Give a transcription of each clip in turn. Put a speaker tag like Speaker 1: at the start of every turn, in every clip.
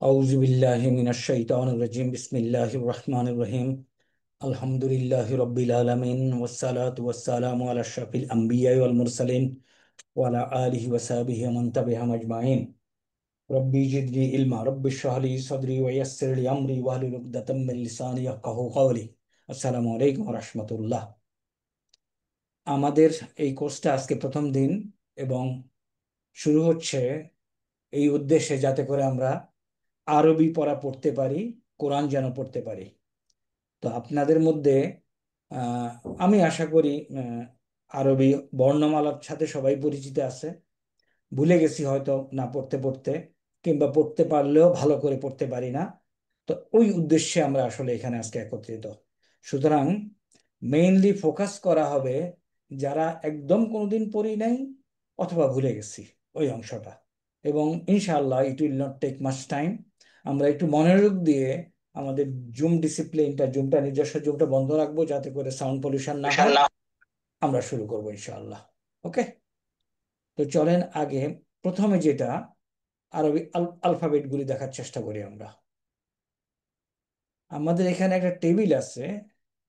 Speaker 1: أعوذ بالله من الشيطان الرجيم بسم الله الرحمن الرحيم الحمد لله رب العالمين والصلاة والسلام على أشرف الأنبياء والمرسلين وعلى آله وصحبه ومن تبعهم أجمعين ربي زدني علما رب اشرح لي صدري ويسر لي أمري واحلل عقدة من لساني يفقهوا قولي السلام عليكم ورحمة الله আমাদের এই কোর্সটা আজকে প্রথম দিন এবং শুরু হচ্ছে এই উদ্দেশ্যে যাতে করে আমরা আরবি পড়া পড়তে পারি, কোরআন যেন পড়তে পারি। তো আপনাদের মধ্যে আহ, আমি আশা করি আরবি বর্ণমালার সাথে সবাই পরিচিত আছে। ভুলে গেছি হয়তো না পড়তে পড়তে, কিংবা পড়তে পারলেও ভালো করে পড়তে পারি না। তো ওই উদ্দেশ্যে আমরা আসলে এখানে আজকে একত্রিত। সুতরাং মেইনলি ফোকাস করা হবে যারা একদম কোনোদিন পড়ি নাই অথবা ভুলে গেছি ওই অংশটা। এবং ইনশাআল্লাহ it will not take much time. আমরা একটু মনোযোগ দিয়ে আমাদের জুমটা নিজস্ব জুমটা বন্ধ রাখবো যাতে করে সাউন্ড পলিউশন না হয়। আমরা শুরু করবো ইনশাআল্লাহ। ওকে, তো চলেন আগে প্রথমে যেটা আরবি আলফাবেট গুলি দেখার চেষ্টা করি আমরা। আমাদের এখানে একটা টেবিল আছে,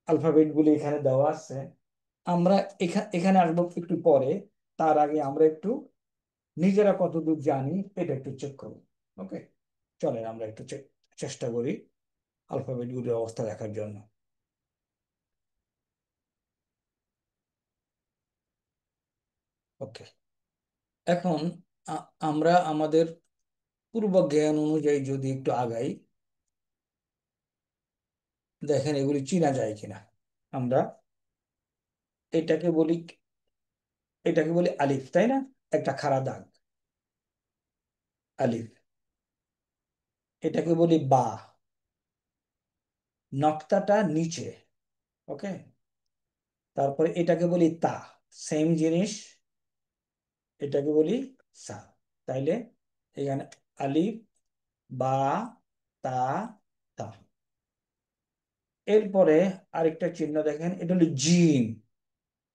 Speaker 1: আলফাবেট গুলি এখানে দেওয়া আছে। আমরা এখানে আসবো একটু পরে। তার আগে আমরা একটু নিজেরা কতদূর জানি এটা একটু চেক করব। ওকে, চলেন আমরা একটু চেষ্টা করি আলফাবেট গুলির অবস্থা দেখার জন্য। ওকে, এখন আমরা আমাদের পূর্ব জ্ঞান অনুযায়ী যদি একটু আগাই, দেখেন এগুলি চেনা যায় কিনা। আমরা এটাকে বলি এটাকে বলি আলিফ, তাই না? একটা খাড়া দাগ, আলিফ। এটাকে বলি বা, নক্তাটা নিচে। ওকে, তারপরে এটাকে বলি তা, সেম জিনিস। এটাকে বলি সা। তাইলে এখানে আলিফ, বা, তা, তা। এরপরে আরেকটা চিহ্ন দেখেন, এটা হলো জিম।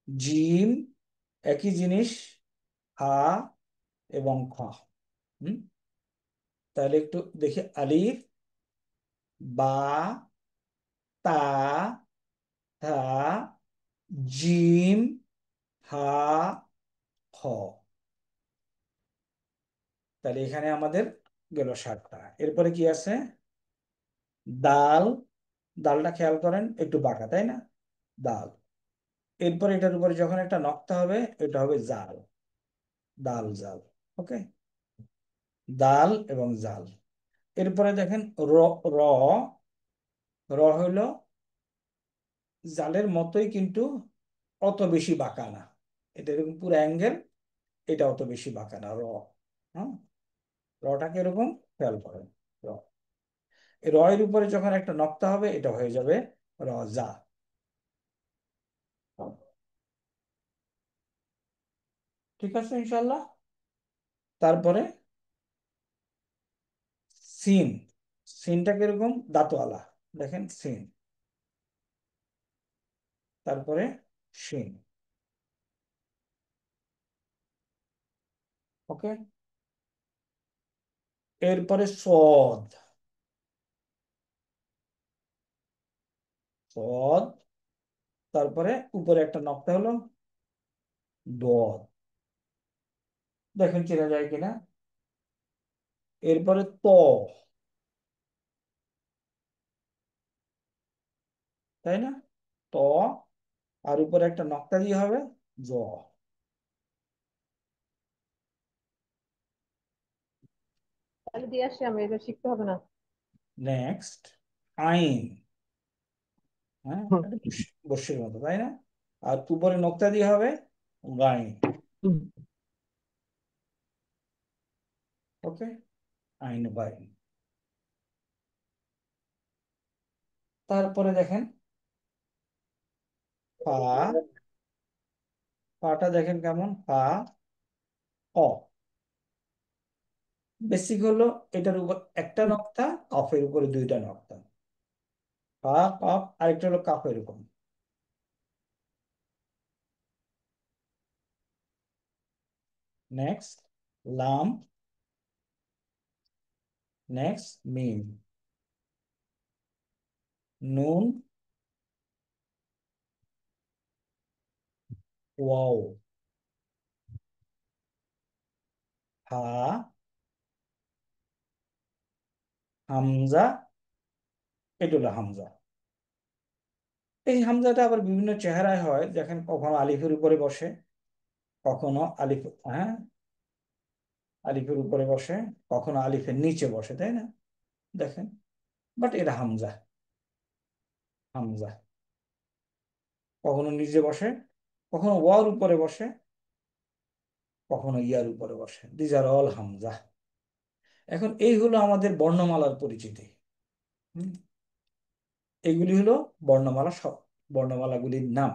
Speaker 1: জিম একই জিনিস, হা এবং খ। হুম, তাহলে একটু দেখি, আলিফ, বা, তা, থা, জিম, হা, খ। তাহলে এখানে আমাদের গেল 7টা। এরপরে কি আছে? দাল। দালটা খেয়াল করেন একটু বাঁকা, তাই না? দাল। এরপর এটার উপরে যখন একটা নক্তা হবে এটা হবে জাল। দাল জাল। ওকে, দাল এবং জাল। এরপরে দেখেন র। র। র হইল জালের মতোই কিন্তু অত বেশি বাঁকা না। এটা এরকম পুরো অ্যাঙ্গেল, এটা অত বেশি বাঁকা না। র। হ্যাঁ, রটাকে এরকম খেয়াল করেন। র। এই র এর উপরে যখন একটা নক্তা হবে এটা হয়ে যাবে রজা। ঠিক আছে ইনশাল্লাহ। তারপরে সিন। সিনটা কিরকম? দাঁতওয়ালা। দেখেন সিন। তারপরে শিন। ওকে, এরপরে সদ। সদ। তারপরে উপরে একটা নক্তা হলো দদ। দেখেন চেনা যায় কিনা। এরপরে ত, তাই না? ত। আর উপরে একটা নক্তা দিয়ে হবে জ।
Speaker 2: তাহলে দিয়ে আসি, আমি এটা শিখতে হবে না।
Speaker 1: নেক্সট আইন। হ্যাঁ,
Speaker 2: হুম।
Speaker 1: এটা বর্ষের মতো, তাই না? আর উপরে নক্তা দিয়ে হবে গাইন। ওকে, আইন বাইন। তারপরে দেখেন পা। পাটা দেখেন কেমন, পা, অ। বেসিক হলো এটার উপর একটা নক্তা, কফের উপরে দুইটা নক্তা। পা, কফ, আরেকটা হলো কাফের উপর। নেক্সট লাম। নেক্সট মিম, নুন, ওয়াও, হা, হামজা, এটা হলো হামজা। এই হামজাটা আবার বিভিন্ন চেহারায় হয়, দেখেন কখনো আলিফের উপরে বসে, কখনো আলিফ, হ্যাঁ, আলিফের উপরে বসে, কখনো আলিফের নিচে বসে, তাই না? দেখেন, বাট এটা হামজা, হামজা কখনো নিচে বসে, কখনো ওয়ার উপরে বসে, কখনো ইয়ার উপরে বসে, দিজ আর অল হামজা। এখন এই হলো আমাদের বর্ণমালার পরিচিতি। হুম, এগুলি হলো বর্ণমালা, সব বর্ণমালাগুলির নাম।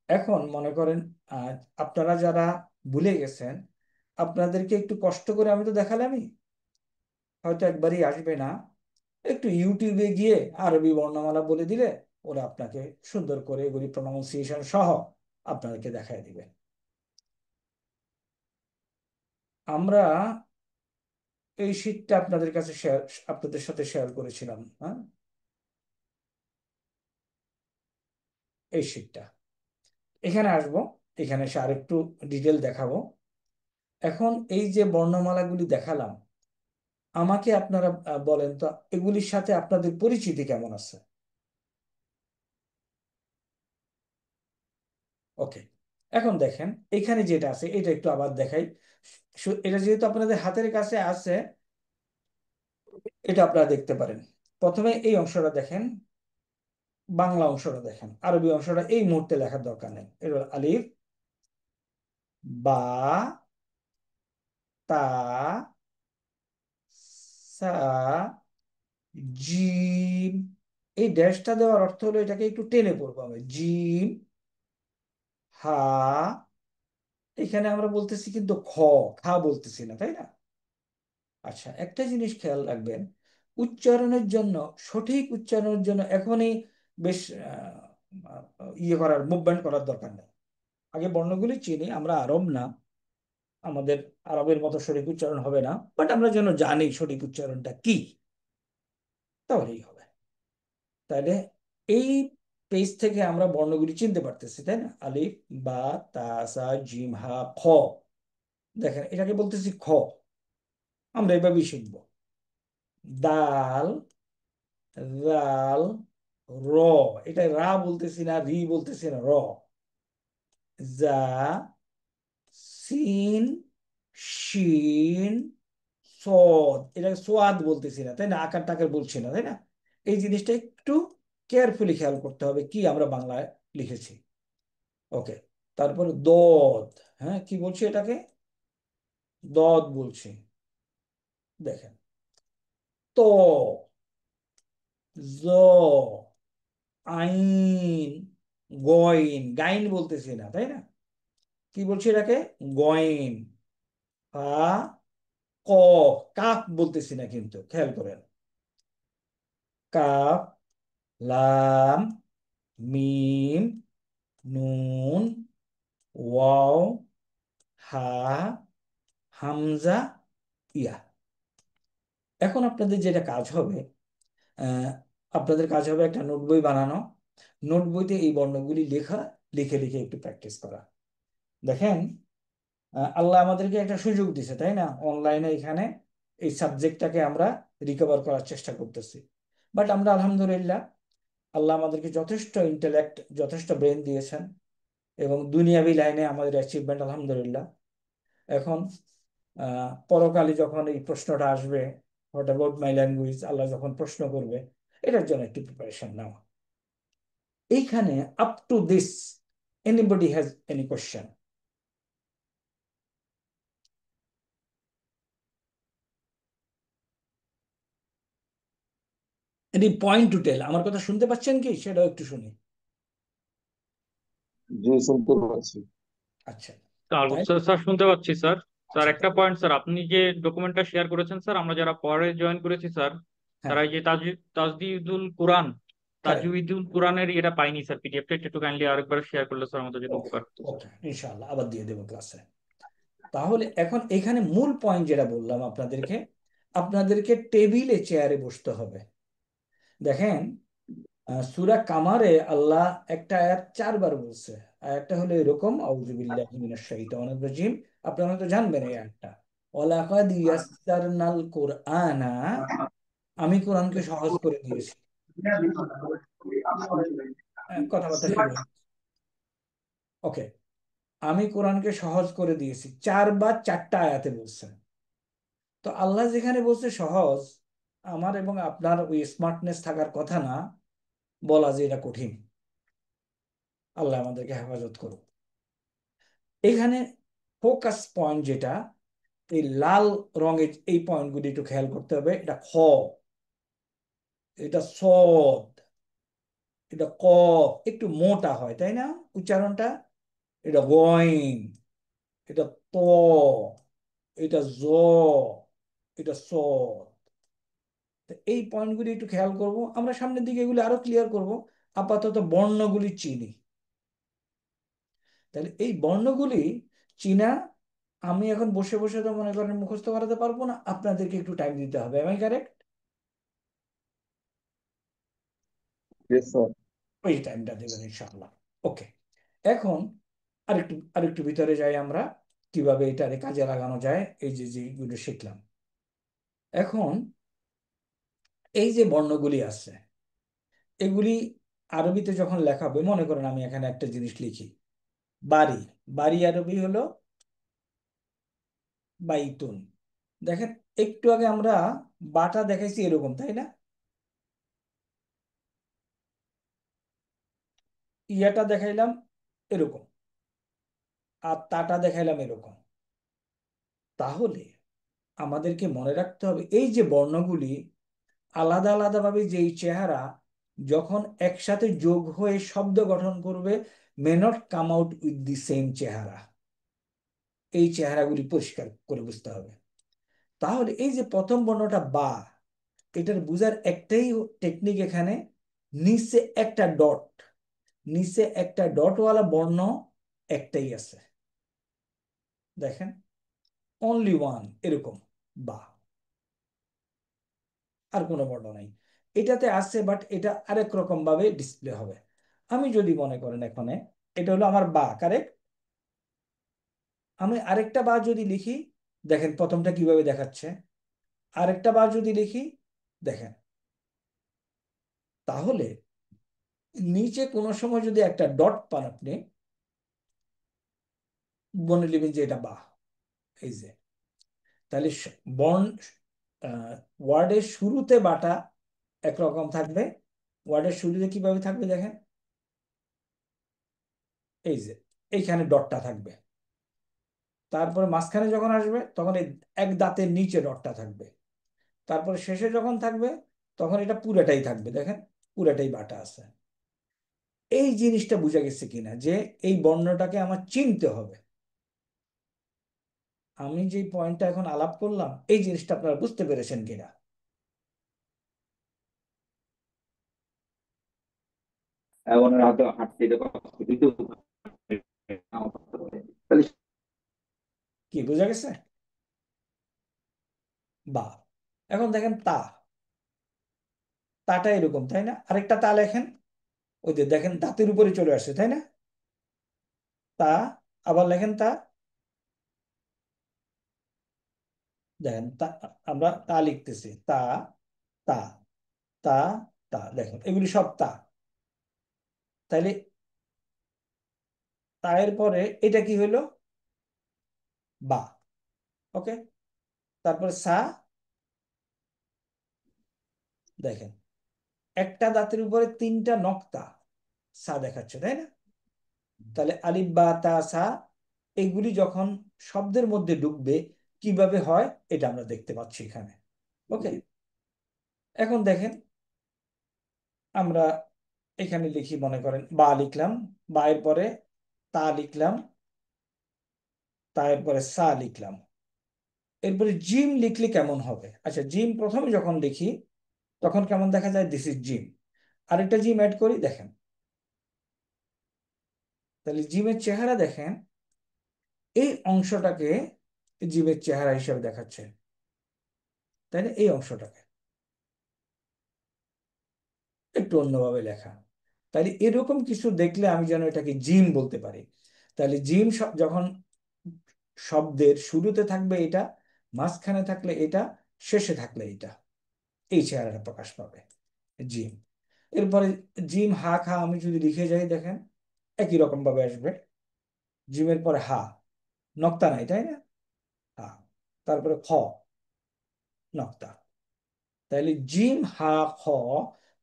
Speaker 1: এখন মনে করেন আহ, আপনারা যারা ভুলে গেছেন, আপনাদেরকে একটু কষ্ট করে আমি তো দেখালামই, হয়তো একবারই আসবে না, একটু ইউটিউবে গিয়ে আরবি বর্ণমালা বলে দিলে ওরা আপনাকে সুন্দর করে এগুলি প্রনাউন্সিয়েশন সহ আপনাদেরকে দেখায় দিবে। আমরা এই শীটটা আপনাদের কাছে শেয়ার, আপনাদের সাথে শেয়ার করেছিলাম, হ্যাঁ, এই শীটটা এখানে আসবো, এখানে এসে আরেকটু ডিটেল দেখাবো। এখন এই যে বর্ণমালাগুলি দেখালাম, আমাকে আপনারা বলেন তো এগুলির সাথে আপনাদের পরিচিতি কেমন আছে? ওকে, এখন দেখেন এখানে যেটা আছে এটা একটু আবার দেখাই। এটা যেহেতু আপনাদের হাতের কাছে আছে, এটা আপনারা দেখতে পারেন। প্রথমে এই অংশটা দেখেন, বাংলা অংশটা দেখেন, আরবি অংশটা এই মুহূর্তে লেখার দরকার নেই। এটা হলো আলিফ, বা, তা, সা, জিম। এই ড্যাশটা দেওয়ার অর্থ হলো এটাকে একটু টেনে পড়বো আমি, জিম, হা। এখানে আমরা বলতেছি কিন্তু খ, খা বলতেছি না, তাই না? আচ্ছা, একটা জিনিস খেয়াল রাখবেন, উচ্চারণের জন্য, সঠিক উচ্চারণের জন্য এখনই বেশ ইয়ে করার, মুভমেন্ট করার দরকার নেই। আগে বর্ণগুলি চিনি, আমরা আরব না, আমাদের আরবের মতো সঠিক উচ্চারণ হবে না, বাট আমরা যেন জানি সঠিক উচ্চারণটা কি, তাহলেই হবে। তাহলে এই পেজ থেকে আমরা বর্ণগুলি চিনতে পারতেছি, তাই না? আলিফ, বা, তা, সা, জিম, হা, খ। দেখেন এটাকে বলতেছি খ, আমরা এভাবেই শিখবো। দাল, রাল, র, এটা রা বলতেছি না, রি বলতেছি না, র। জা, সিন, শিন, সদ, এটা সোয়াদ বলতেছি না, তাই না? আকার টাকার বলছি না, তাই না? এই জিনিসটা একটু কেয়ারফুলি খেয়াল করতে হবে কি আমরা বাংলায় লিখেছি। ওকে, তারপরে দদ, হ্যাঁ, কি বলছি এটাকে? দদ বলছি। দেখেন, তো, জ, আইন, গইন, গাইন বলতেছি না, তাই না? কি বলছি এটাকে? গয়েন। ফা, কফ, কাফ বলতেছি না কিন্তু, খেয়াল করেন। কাফ, লাম, মিম, নুন, ওয়াও, হা, হামজা, ইয়া। এখন আপনাদের যেটা কাজ হবে, আহ, আপনাদের কাজ হবে একটা নোট বই বানানো, নোট বইতে এই বর্ণগুলি লেখা, লিখে লিখে একটু প্র্যাকটিস করা। দেখেন আল্লাহ আমাদেরকে একটা সুযোগ দিছে, তাই না? অনলাইনে এখানে এই সাবজেক্টটাকে আমরা রিকভার করার চেষ্টা করতেছি। বাট আমরা আলহামদুলিল্লাহ, আল্লাহ আমাদেরকে যথেষ্ট ইন্টেলেক্ট, যথেষ্ট ব্রেন দিয়েছেন, এবং দুনিয়াবি লাইনে আমাদের অ্যাচিভমেন্ট আলহামদুলিল্লাহ। এখন পরকালে যখন এই প্রশ্নটা আসবে, হোয়াট অ্যাবাউট মাই ল্যাঙ্গুয়েজ, আল্লাহ যখন প্রশ্ন করবে, এটার জন্য একটু প্রিপারেশন নাও। এইখানে up to this, anybody has any question? Any point to tell? আমার কথা শুনতে পাচ্ছেন কি, সেটাও একটু শুনি।
Speaker 3: জি, শুনতে পাচ্ছি।
Speaker 1: আচ্ছা,
Speaker 4: স্যার
Speaker 1: তাই,
Speaker 4: স্যার শুনতে পাচ্ছি স্যার। স্যার
Speaker 1: আচ্ছা,
Speaker 4: একটা পয়েন্ট স্যার, আপনি যে ডকুমেন্টটা শেয়ার করেছেন স্যার, আমরা যারা পরে জয়েন করেছি স্যার,
Speaker 1: হ্যাঁ,
Speaker 4: তারা এই যে তাজদিদুল কোরআন,
Speaker 1: কারেক্ট,
Speaker 4: তাজউইদুল কোরআনের এটা পাইনি স্যার, পিডিএফটা একটু কাইন্ডলি আরেকবার শেয়ার করলে স্যার আমাদের জন্য
Speaker 1: ওকে,
Speaker 4: উপকার হতো স্যার।
Speaker 1: ওকে, ইনশাআল্লাহ আবার দিয়ে দেবো ক্লাসে। তাহলে এখন এখানে মূল পয়েন্ট যেটা বললাম আপনাদেরকে, আপনাদেরকে টেবিলে চেয়ারে বসতে হবে। দেখেন, সূরা কামারে আল্লাহ একটা আয়াত 4 বার বলছে। আয়াতটা হলো এরকম, আউযু বিল্লাহি মিনাশ শাইতানির রাজিম। আপনারা হয়তো জানবেন এই আয়াতটা। ওয়ালাকাদ ইয়াসসারনাল কুরআনা, আমি কোরআনকে সহজ করে দিয়েছি। কথাবার্তা শুরু হয়। ওকে, আমি কোরআনকে সহজ করে দিয়েছি 4 বার 4টা আয়াতে বলছে। তো আল্লাহ যেখানে বলছে সহজ, আমার এবং আপনার ওই স্মার্টনেস থাকার কথা না বলা যে এটা কঠিন। আল্লাহ আমাদেরকে হেফাজত করুক। এখানে ফোকাস পয়েন্ট যেটা, এই লাল রঙের এই পয়েন্টগুলি একটু খেয়াল করতে হবে। এটা খ, এটা সদ, এটা কফ, একটু মোটা হয় তাই না উচ্চারণটা। এটা গইন, এটা ত, এটা জ, এটা স। তো এই পয়েন্টগুলি একটু খেয়াল করব আমরা, সামনের দিকে এগুলি আরো ক্লিয়ার করব। আপাতত বর্ণগুলি চিনি। তাহলে এই বর্ণগুলি চীনা, আমি এখন বসে বসে তো মনে করেন মুখস্থ করাতে পারবো না, আপনাদেরকে একটু টাইম দিতে হবে। আমি কারেক্ট?
Speaker 3: Yes, sir.
Speaker 1: ওই টাইমটা দেবেন ইনশাআল্লাহ। ওকে, এখন আরেকটু আরেকটু ভিতরে যাই আমরা, কিভাবে এটারে কাজে লাগানো যায়, এই যে যেগুলো শিখলাম। এখন এই যে বর্ণগুলি আছে, এগুলি আরবিতে যখন লেখা হবে, মনে করেন আমি এখানে একটা জিনিস লিখি, বাড়ি। বাড়ি আরবি হলো বাইতুন। দেখেন, একটু আগে আমরা বাটা দেখাইছি এরকম তাই না, ইয়াটা দেখাইলাম এরকম, আর তাটা দেখাইলাম এরকম। তাহলে আমাদেরকে মনে রাখতে হবে এই যে বর্ণগুলি আলাদা আলাদা ভাবে যেই চেহারা, যখন একসাথে যোগ হয়ে শব্দ গঠন করবে, may not come out with the same চেহারা। এই চেহারাগুলি পরিষ্কার করে বুঝতে হবে। তাহলে এই যে প্রথম বর্ণটা বা, এটার বুঝার একটাই টেকনিক এখানে, নিচে একটা ডট, নিচে একটা ডটওয়ালা বর্ণ একটাই আছে। দেখেন, অনলি ওয়ান, এরকম বা, আর কোনো বর্ণ নাই। এটাতে আছে, বাট এটা আরেক রকম ভাবে ডিসপ্লে হবে। আমি যদি মনে করেন এখানে, এটা হলো আমার বা, কারেক্ট। আমি আরেকটা বা যদি লিখি, দেখেন প্রথমটা কিভাবে দেখাচ্ছে। আরেকটা বা যদি লিখি, দেখেন। তাহলে নিচে কোনো সময় যদি একটা ডট পান আপনি, মনে নেবেন যে এটা বা। এই যে, তাহলে বর্ণ, ওয়ার্ডের শুরুতে বাটা একরকম থাকবে, ওয়ার্ডের শুরুতে কিভাবে থাকবে দেখেন, এই যে এইখানে ডটটা থাকবে। তারপরে মাঝখানে যখন আসবে তখন এই এক দাঁতের নিচে ডটটা থাকবে। তারপরে শেষে যখন থাকবে তখন এটা পুরাটাই থাকবে, দেখেন পুরাটাই বাটা আছে। এই জিনিসটা বুঝা গেছে কিনা যে এই বর্ণটাকে আমার চিনতে হবে। আমি যে পয়েন্টটা এখন আলাপ করলাম, এই জিনিসটা আপনারা বুঝতে পেরেছেন কিনা?
Speaker 3: ওনার হয়তো হাঁটতে এটা কষ্ট দিতে তাহলে
Speaker 1: কি বোঝা গেছে? বা, এখন দেখেন তা, তাটা এরকম তাই না, আরেকটা তা লেখেন, ওই যে দেখেন দাঁতের উপরে চলে আসছে তাই না, তা। আবার লেখেন তা, দেখেন তা, আমরা তা লিখতেছি, তা, তা, তা, তা, দেখেন এগুলি সব তা। তাইলে তা এর পরে এটা কি হলো, বা। ওকে, তারপরে সা, দেখেন একটা দাঁতের উপরে 3টা নক্তা সা দেখাচ্ছে তাই না। তাহলে আলিফ বা তা সা, এগুলি যখন শব্দের মধ্যে ঢুকবে কিভাবে হয় এটা আমরা দেখতে পাচ্ছি এখানে। ওকে, এখন দেখেন আমরা এখানে লিখি, মনে করেন বা লিখলাম, বা এর পরে তা লিখলাম, তা এর পরে সা লিখলাম। এরপরে জিম লিখলে কেমন হবে? আচ্ছা, জিম প্রথমে যখন লিখি তখন কেমন দেখা যায়, দিস ইজ জিম। আরেকটা জিম অ্যাড করি, দেখেন। তাহলে জিমের চেহারা দেখেন, এই অংশটাকে জিমের চেহারা হিসেবে দেখাচ্ছে। তাই না? এই অংশটাকে একটু অন্যভাবে লেখা। তাহলে এরকম কিছু দেখলে আমি যেন এটাকে জিম বলতে পারি। তাহলে জিম যখন শব্দের শুরুতে থাকবে এটা, মাঝখানে থাকলে এটা, শেষে থাকলে এটা, এই চেহারাটা প্রকাশ পাবে জিম। এরপরে জিম হা খা আমি যদি লিখে যাই দেখেন একই রকম ভাবে আসবে। জিমের পরে হা, নক্তা নাই তাই না, হা, তারপরে খ, নক্তা। তাহলে জিম হা খ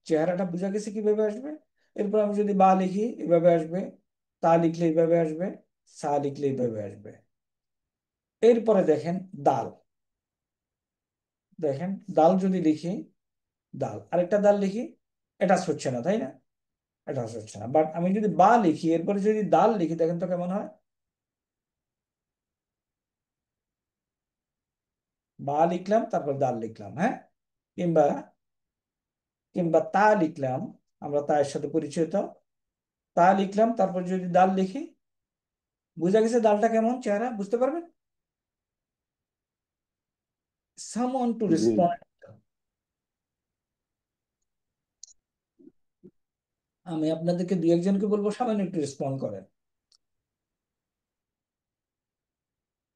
Speaker 1: চেহারাটা বোঝা গেছে কিভাবে আসবে। এরপর আমি যদি বা লিখি এভাবে আসবে, তা লিখলে এইভাবে আসবে, সা লিখলে এইভাবে আসবে। এরপরে দেখেন দাল, দেখেন দাল যদি লিখি, দাল আরেকটা দাল লিখি, এটা হচ্ছে না তাই না, এটা হচ্ছে না। বাট আমি যদি বা লিখি এরপরে যদি দাল লিখি দেখেন তো কেমন হয়। বা লিখলাম তারপর দাল লিখলাম, হ্যাঁ, কিংবা কিংবা তা লিখলাম, আমরা তা এর সাথে পরিচিত, তা লিখলাম তারপর যদি দাল লিখি, বুঝা গেছে দালটা কেমন চেহারা, বুঝতে পারবেন। Someone to
Speaker 5: G
Speaker 1: respond. আমি আপনাদেরকে দুই একজনকে বলবো সামান্য একটু রেসপন্ড করেন।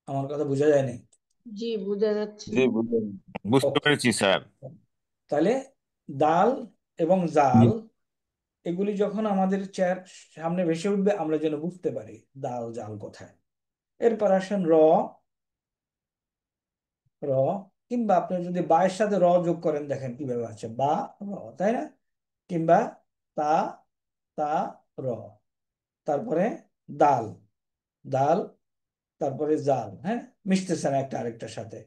Speaker 1: আমার কথা বোঝা যায়নি?
Speaker 2: জি, বোঝা যাচ্ছে।
Speaker 5: জি বুঝতে
Speaker 1: ওকে,
Speaker 5: পেরেছি স্যার।
Speaker 1: তাহলে দাল এবং জাল এগুলি যখন আমাদের চেয়ার সামনে ভেসে উঠবে আমরা যেন বুঝতে পারি দাল জাল কোথায়। এরপর আসেন র, র, কিংবা আপনি যদি বা এর সাথে র যোগ করেন দেখেন কিভাবে আছে, বা র, তাই না, কিংবা তা, তা, র, তারপরে দাল, দাল, তারপরে জাল, হ্যাঁ, মিশতেছে না একটা আরেকটার সাথে।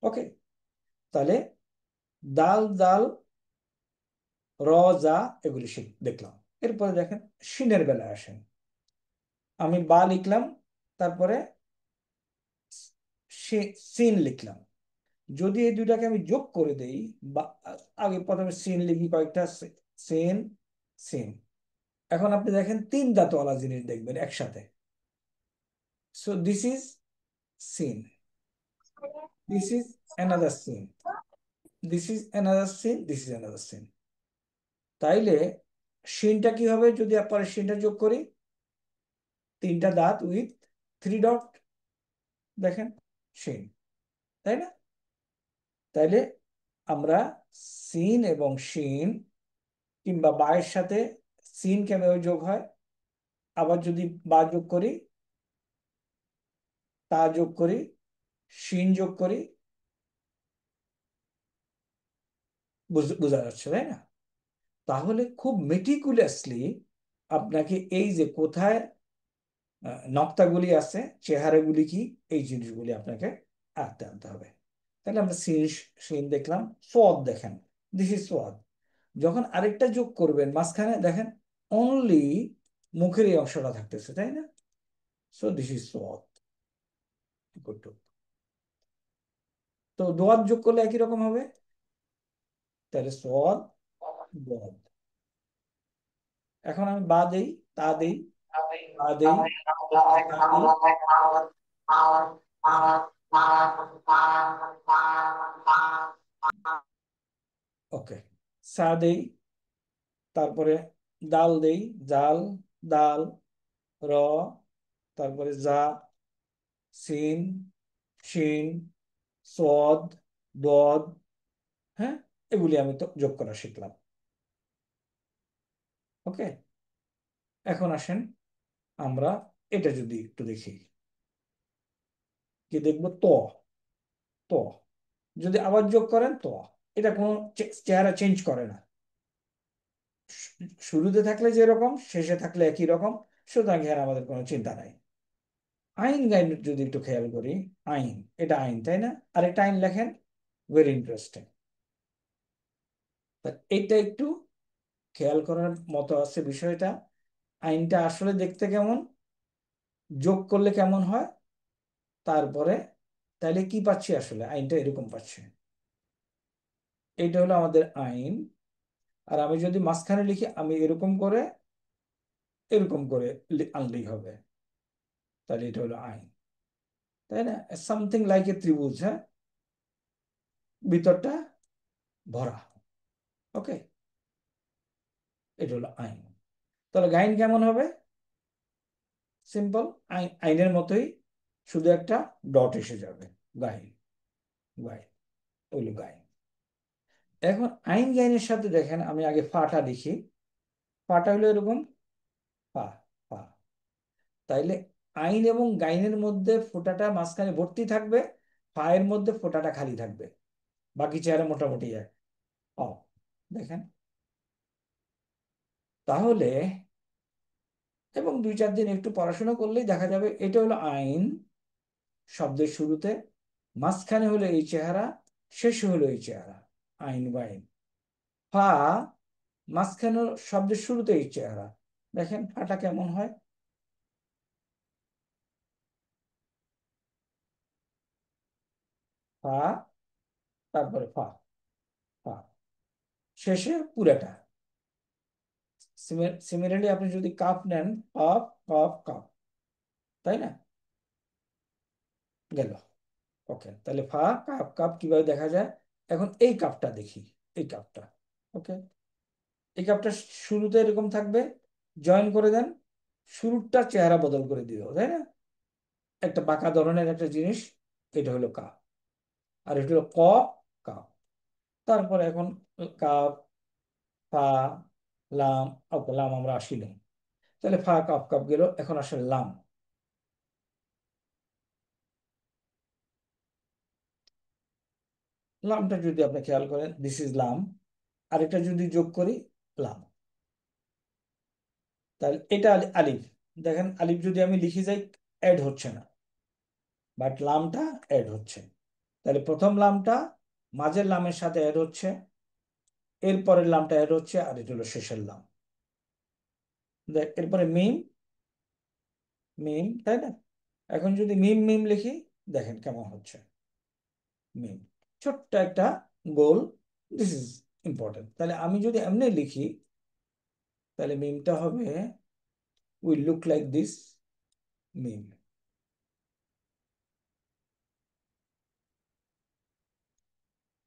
Speaker 1: ওকে, তাহলে দাল দাল র যা এগুলি দেখলাম। এরপরে দেখেন সিনের বেলায় আসেন, আমি বা লিখলাম তারপরে সিন লিখলাম। যদি এই দুইটাকে আমি যোগ করে দেই, বা আগে প্রথমে সিন লিখি কয়েকটা, সিন, সিন, এখন আপনি দেখেন তিন দাঁতওয়ালা জিনিস দেখবেন একসাথে। সো দিস ইজ সিন, দিস ইজ অ্যানাদার সিন, দিস ইজ অ্যানাদার সিন, দিস ইজ অ্যানাদার সিন। তাইলে সিনটা কি হবে যদি পরে সিনটা যোগ করি, তিনটা দাঁত উইথ থ্রি ডট, দেখেন সিন, তাই না। তাইলে আমরা সিন এবং শিন, কিংবা বা এর সাথে সিন কেমন যোগ হয়, আবার যদি বা যোগ করি, তা যোগ করি, শিন যোগ করি, বোঝা যাচ্ছে তাই না। তাহলে খুব মেটিকুলাসলি আপনাকে এই যে কোথায় নক্তাগুলি আছে, চেহারাগুলি কি, এই জিনিসগুলি আপনাকে আয়ত্তে আনতে হবে। তাহলে আমরা সিন, সিন দেখলাম, সোয়াদ দেখেন, দিস ইজ সোয়াদ। যখন আরেকটা যোগ করবেন মাঝখানে দেখেন অনলি মুখের এই অংশটা থাকতেছে তাই না, সো দিস ইজ সোয়াদ। গুড। তো দোয়াত যোগ করলে একই রকম হবে, তাহলে সোয়াদ, দোয়াত। এখন আমি বা দেই, তা দেই, তা দেই, তা দেই, ওকে, সা দেই, তারপরে দাল দেই, জাল, দাল, র, তারপরে জা, সিন, শিন, সদ, দদ, হ্যাঁ, এগুলি আমি তো যোগ করা শিখলাম। ওকে, এখন আসেন আমরা এটা যদি একটু দেখি, কি দেখবো, ত, ত যদি আবার যোগ করেন ত, এটা কোনো চেহারা চেঞ্জ করে না, শুরুতে থাকলে যেরকম শেষে থাকলে একই রকম, সুতরাং এখানে আমাদের কোনো চিন্তা নাই। আইন গাইন যদি একটু খেয়াল করি, আইন, এটা আইন তাই না, আরেকটা আইন লেখেন, ভেরি ইন্টারেস্টিং। এটা একটু খেয়াল করার মতো আছে বিষয়টা। আইনটা আসলে দেখতে কেমন, যোগ করলে কেমন হয়, তারপরে তাইলে কি পাচ্ছি, আসলে আইনটা এরকম পাচ্ছি। এইটা হলো আমাদের আইন। আর আমি যদি মাঝখানে লিখি আমি এরকম করে, এরকম করে আনলেই হবে, তাহলে এটা হলো আইন, তাই না, সামথিং লাইক এ ত্রিভুজ, হ্যাঁ, ভিতরটা ভরা। ওকে, এটা হলো আইন। তাহলে গাইন কেমন হবে? সিম্পল, আইনের মতোই, শুধু একটা ডট এসে যাবে। গাইন, গাইন, ওইগুলো গাইন। এখন আইন গাইনের সাথে দেখেন, আমি আগে ফাটা লিখি। ফাটা হলো এরকম, ফা, ফা। তাইলে আইন এবং গাইনের মধ্যে ফোঁটাটা মাঝখানে ভর্তি থাকবে, ফায়ের মধ্যে ফোঁটাটা খালি থাকবে, বাকি চেহারা মোটামুটি এক। অ, দেখেন। তাহলে এবং 2-4 দিন একটু পড়াশোনা করলেই দেখা যাবে এটা হলো আইন শব্দের শুরুতে, মাঝখানে হলো এই চেহারা, শেষে হলো এই চেহারা, আইন বাইন। ফা মাঝখানে শব্দের শুরুতে এই চেহারা, দেখেন ফাটা কেমন হয়। ফা, তারপরে ফা, ফা, শেষে পুরাটা। সিমিলারলি আপনি যদি কাপ নেন, কাপ, কাপ, কাপ, তাই না? গেল। ওকে, তাহলে ফা, কাপ, কাপ কিভাবে দেখা যায়? এখন এই কাপটা দেখি, এই কাপটা। ওকে, এই কাপটা শুরুতে এরকম থাকবে, জয়েন করে দেন, শুরুটা চেহারা বদল করে দিল, তাই না? একটা বাঁকা ধরনের একটা জিনিস, এটা হলো কাপ। আর এটা হলো কপ, কাপ। তারপরে এখন কাপ, ফা, লাম। ওকে, লাম আমরা আসিলাম, তাহলে ফা, কাপ, কাপ গেল, এখন আসলে লাম। লামটা যদি আপনি খেয়াল করেন, দিস ইজ লাম। আরেকটা যদি যোগ করি, লাম। তাহলে এটা আলিফ। দেখেন আলিফ যদি আমি লিখে যাই, অ্যাড হচ্ছে না, বাট লামটা অ্যাড হচ্ছে। তাহলে প্রথম লামটা মাঝের লামের সাথে অ্যাড হচ্ছে, এরপরের লামটা অ্যাড হচ্ছে, আর এটা হলো শেষের লাম। দেখ, এরপরে মিম, মিম, তাই না? এখন যদি মিম মিম লিখি, দেখেন কেমন হচ্ছে মিম, ছোট্ট একটা গোল। This is important. তাহলে আমি যদি এমনি লিখি, তাহলে মিমটা হবে উইল লুক লাইক দিস, মিম।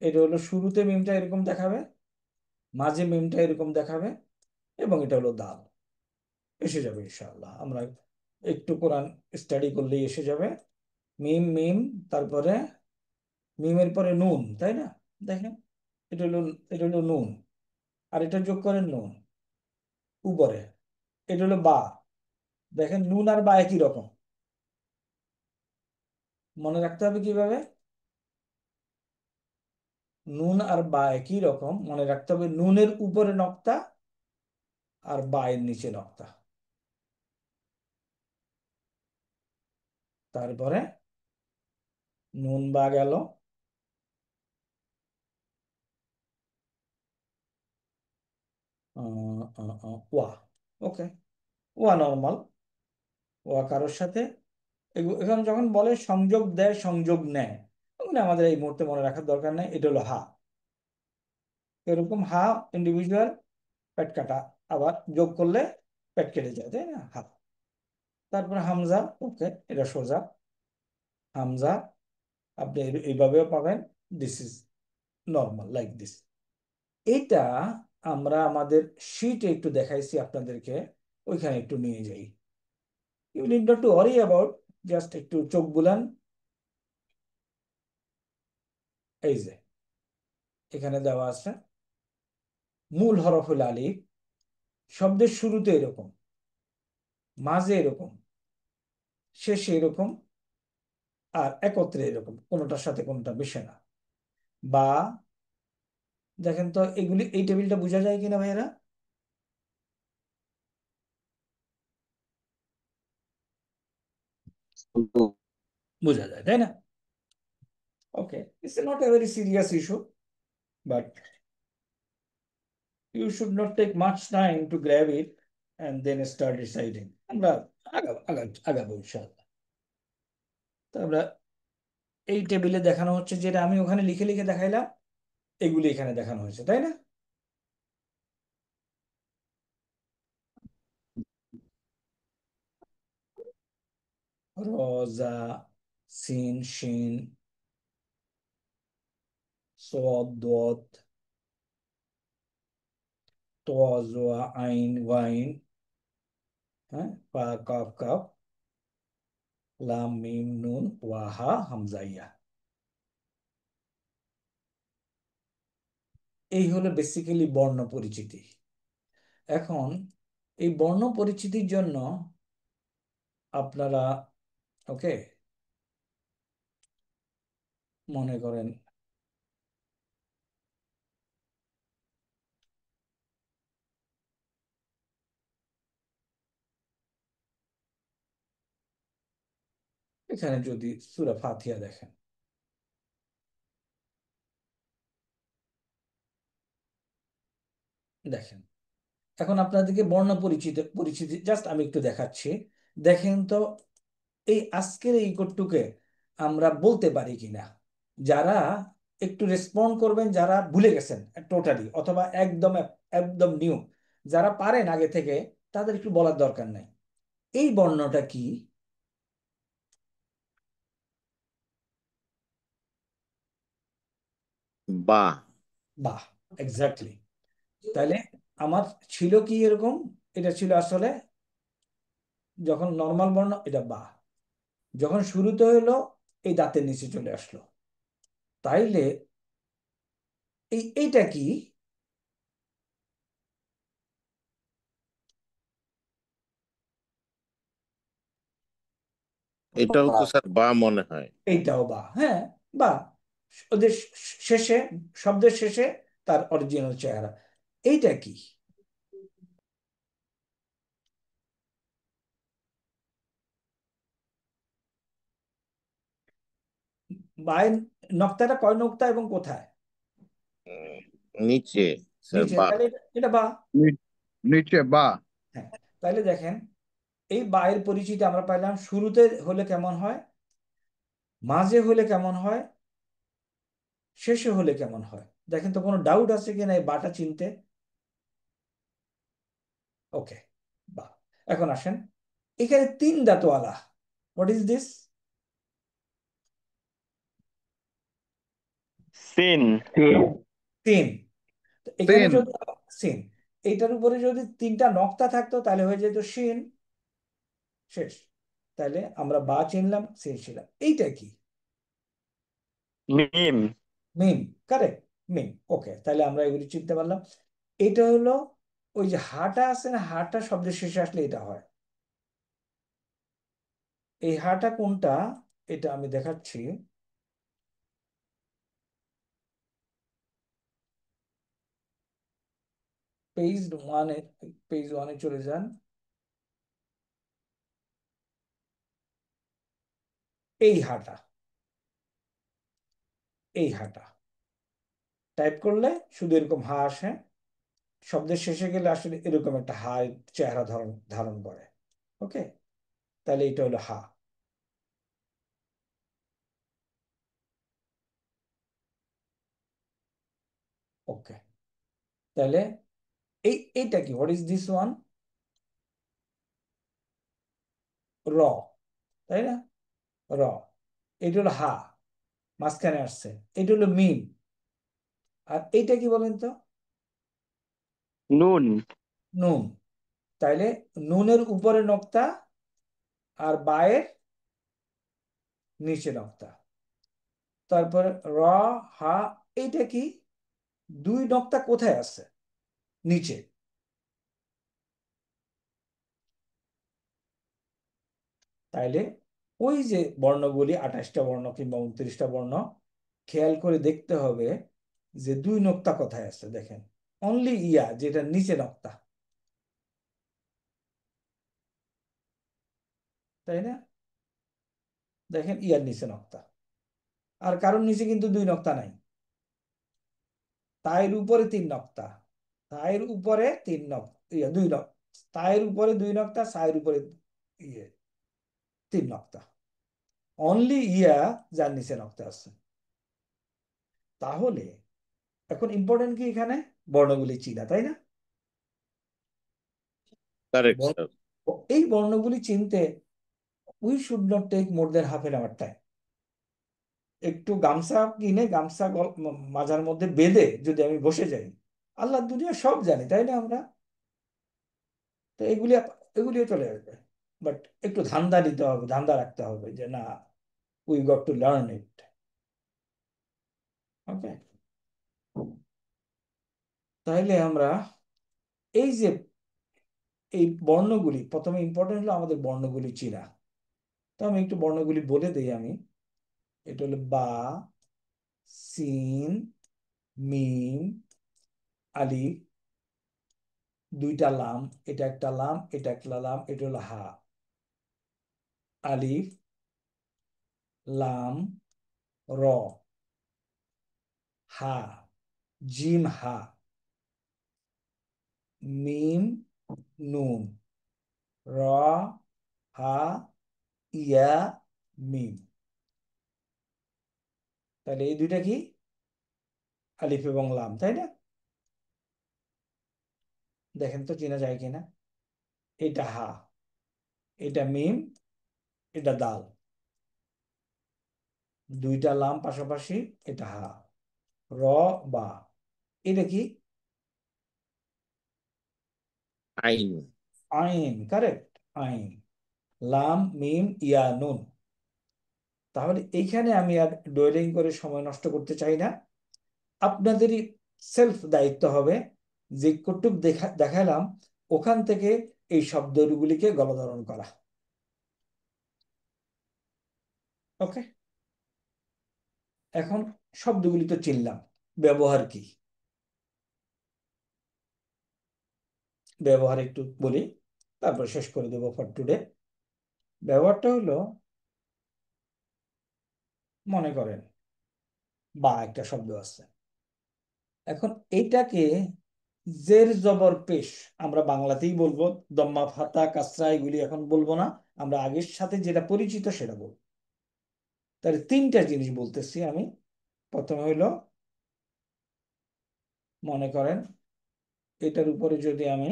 Speaker 1: এটা হলো শুরুতে মিমটা এরকম দেখাবে, মাঝে মিমটা এরকম দেখাবে, এবং এটা হলো দাল। এসে যাবে ইনশাআল্লাহ, আমরা একটু কোরআন স্টাডি করলেই এসে যাবে। মিম মিম, তারপরে মিমের পরে নুন, তাই না? দেখেন, এটা হলো, এটা হলো নুন, আর এটা যোগ করেন নুন উপরে, এটা হলো বা। দেখেন নুন আর বা একই রকম, মনে রাখতে হবে কিভাবে? নুন আর বা একই রকম মনে রাখতে হবে, নুনের উপরে নক্তা আর বা এর নিচে নক্তা। তারপরে নুন বা গেল, ওয়া। ওকে, ওয়া নর্মাল, ওয়া কারোর সাথে। এখন যখন বলে সংযোগ দেয়, সংযোগ নেয়, তখন আমাদের এই মুহূর্তে মনে রাখার দরকার নেই, এটা হলো হা। এরকম হা ইন্ডিভিজুয়াল, পেট কাটা, আবার যোগ করলে পেট কেটে যায়, তাই না? হা। তারপরে হামজা, ওকে, এটা সোজা হামজা, আপনি এইভাবেও পাবেন, this is normal like this. এটা আমরা আমাদের শীটে একটু দেখাইছি আপনাদেরকে, ওইখানে একটু নিয়ে যাই। You need not to worry about, just একটু চোখ বুলান। এই যে এখানে দেওয়া আছে, মূল হরফ হলো আলিফ, শব্দের শুরুতে এরকম, মাঝে এরকম, শেষে এরকম, আর একত্রে এরকম, কোনোটার সাথে কোনোটা মিশে না। বা, দেখেন তো এগুলি, এই টেবিলটা বোঝা যায় কিনা ভাইয়েরা? বোঝা যায়, তাই না? Okay, it's not a very serious issue, but you should not take much time to grab it and then start deciding. আমরা আগাবো ইনশাআল্লাহ। তো আমরা এই টেবিলে দেখানো হচ্ছে, যেটা আমি ওখানে লিখে লিখে দেখাইলাম, এগুলি এখানে দেখানো হয়েছে, তাই না? রজা, সিন, শিন, صاد ضاد طا زا আইন ওয়াইন, হ্যাঁ, ফা কাফ কাফ, লাম মিম নুন ওয়াহা হামজাইয়া। এই হলো বেসিক্যালি বর্ণ পরিচিতি। এখন এই বর্ণ পরিচিতির জন্য আপনারা, ওকে, মনে করেন এখানে যদি সূরা ফাতিহা দেখেন, দেখেন এখন আপনাদেরকে বর্ণ পরিচিতি পরিচিতি জাস্ট আমি একটু দেখাচ্ছি। দেখেন তো এই আজকের এই কোডটুকে আমরা বলতে পারি কিনা। যারা একটু রেসপন্ড করবেন, যারা ভুলে গেছেন টোটালি অথবা একদম একদম নিউ, যারা পারেন আগে থেকে, তাদের একটু বলার দরকার নাই। এই বর্ণটা কি?
Speaker 5: বা।
Speaker 1: বাহ, এক্স্যাক্টলি। তাহলে আমার ছিল কি এরকম, এটা ছিল আসলে যখন নর্মাল বর্ণ এটা বা, যখন শুরুতে হলো এই দাঁতের নিচে চলে আসলো। তাইলে এইটা কি?
Speaker 5: এটাও তো স্যার বা মনে হয়।
Speaker 1: এইটাও বা, হ্যাঁ, বা ওদের শেষে, শব্দের শেষে তার অরিজিনাল চেহারা। এইটা কি? বায়ের নক্তাটা কয় নক্তা এবং কোথায়?
Speaker 5: উম, নিচে স্যার
Speaker 1: নিচে,
Speaker 5: বা।
Speaker 1: তাহলে এটা বা।
Speaker 6: নিচে বা।
Speaker 1: হ্যাঁ, তাহলে দেখেন এই বায়ের পরিচিতি আমরা পাইলাম। শুরুতে হলে কেমন হয়, মাঝে হলে কেমন হয়, শেষে হলে কেমন হয়। দেখেন তো কোনো ডাউট আছে কিনা এই বাটা চিনতে? ওকে, বা। এখন আসেন এখানে তিন দাঁতওয়ালা, হোয়াট ইজ দিস?
Speaker 7: সিন।
Speaker 1: তিন। তো এখানে
Speaker 6: তিন।
Speaker 1: যদি সিন, এইটার উপরে যদি তিনটা নক্তা থাকতো তাহলে হয়ে যেত শিন, শেষ। তাহলে আমরা বা চিনলাম, সিন ছিলাম। এইটা কি?
Speaker 7: মিম।
Speaker 1: মিম, কারেক্ট, মিম। ওকে, তাহলে আমরা এগুলি চিনতে পারলাম। এটা হলো ওই যে হাটা আছে না, হাটা শব্দের শেষে আসলে এটা হয়। এই হাটা কোনটা এটা আমি দেখাচ্ছি। পেজ ওয়ানে, পেজ ওয়ানে চলে যান। এই হাটা, এই হাটা টাইপ করলে শুধু এরকম হা আসে। শব্দের শেষে গেলে আসলে এরকম একটা হা চেহারা ধারণ ধারণ করে। ওকে, তাহলে এটা হলো হা। ওকে, তাহলে এইটা কি, হোয়াট ইজ দিস ওয়ান? র, তাই না? র। এটা হলো হা, মাঝখানে আসছে। এটা হলো মিম। আর এইটা কি বলেন তো?
Speaker 7: নুন।
Speaker 1: নুন। তাইলে নুনের উপরে নক্তা আর বায়ের নিচে নক্তা। তারপরে র, হা, এইটা কি? দুই নক্তা কোথায় আছে? নিচে। তাইলে ওই যে বর্ণগুলি 28টা বর্ণ কিংবা 29টা বর্ণ, খেয়াল করে দেখতে হবে যে দুই নক্তা কোথায় আছে। দেখেন অনলি ইয়া, যেটা নিচে নক্তা, তাই না? দেখেন ইয়ার নিচে নক্তা, আর কারণ নিচে কিন্তু দুই নক্তা নাই। তায়ের উপরে তিন নক্তা, তায়ের উপরে তিন নক্তা, ইয়া দুই নক্তা, তায়ের উপরে দুই নক্তা, সায়ের উপরে ইয়ে তিন নক্তা। অনলি ইয়া যার নিচে নক্তা আছে। তাহলে এখন ইম্পর্টেন্ট কি এখানে? বর্ণগুলি চিনা, তাই না?
Speaker 5: কারেক্ট
Speaker 1: বর্ণ-
Speaker 5: স্যার।
Speaker 1: এই বর্ণগুলি চিনতে we should not take more than half an hour time. একটু গামছা কিনে গামছা মাজার মধ্যে বেঁধে যদি আমি বসে যাই, আল্লাহ দুনিয়া সব জানি, তাই না আমরা? তো এগুলিও চলে আসবে। বাট একটু ধান্দা দিতে হবে, ধান্দা রাখতে হবে যে না, we got to learn it. Okay, তাহলে আমরা এই যে এই বর্ণগুলি, প্রথমে ইম্পর্টেন্ট হলো আমাদের বর্ণগুলি চিনা। তো আমি একটু বর্ণগুলি বলে দিই আমি। এটা হলো বা, সিন, মিম, আলিফ, দুইটা লাম, এটা একটা লাম, এটা একটা লাম, এটা হলো হা। আলিফ, লাম, র, হা, জিম হা, মিম, নুন, র, হা, ইয়া, মিম। তাহলে এই দুইটা কি? আলিফ এবং লাম, তাই না? দেখেন তো চেনা যায় কিনা। এটা হা, এটা মিম, এটা দাল, দুইটা লাম পাশাপাশি, এটা হা। র, বা, এটা কি?
Speaker 5: আইন।
Speaker 1: আইন, কারেক্ট, আইন। লাম, মিম, ইয়া, নুন। তাহলে এইখানে আমি আর ডোয়েলিং করে সময় নষ্ট করতে চাই না। আপনাদেরই সেলফ দায়িত্ব হবে যে কটুক দেখালাম ওখান থেকে এই শব্দগুলিকে গলধারণ করা। ওকে, এখন শব্দগুলি তো চিনলাম, ব্যবহার কি? ব্যবহার একটু বলি, তারপর শেষ করে দেবো ফর টুডে। ব্যবহারটা হলো, মনে করেন বা একটা শব্দ আছে, এখন এইটাকে জের জবর পেশ আমরা বাংলাতেই বলবো, দম্মা ফাতা কাসরা এগুলি এখন বলবো না, আমরা আগের সাথে যেটা পরিচিত সেটা বলবো। তাহলে তিনটা জিনিস বলতেছি আমি। প্রথমে হইলো, মনে করেন এটার উপরে যদি আমি,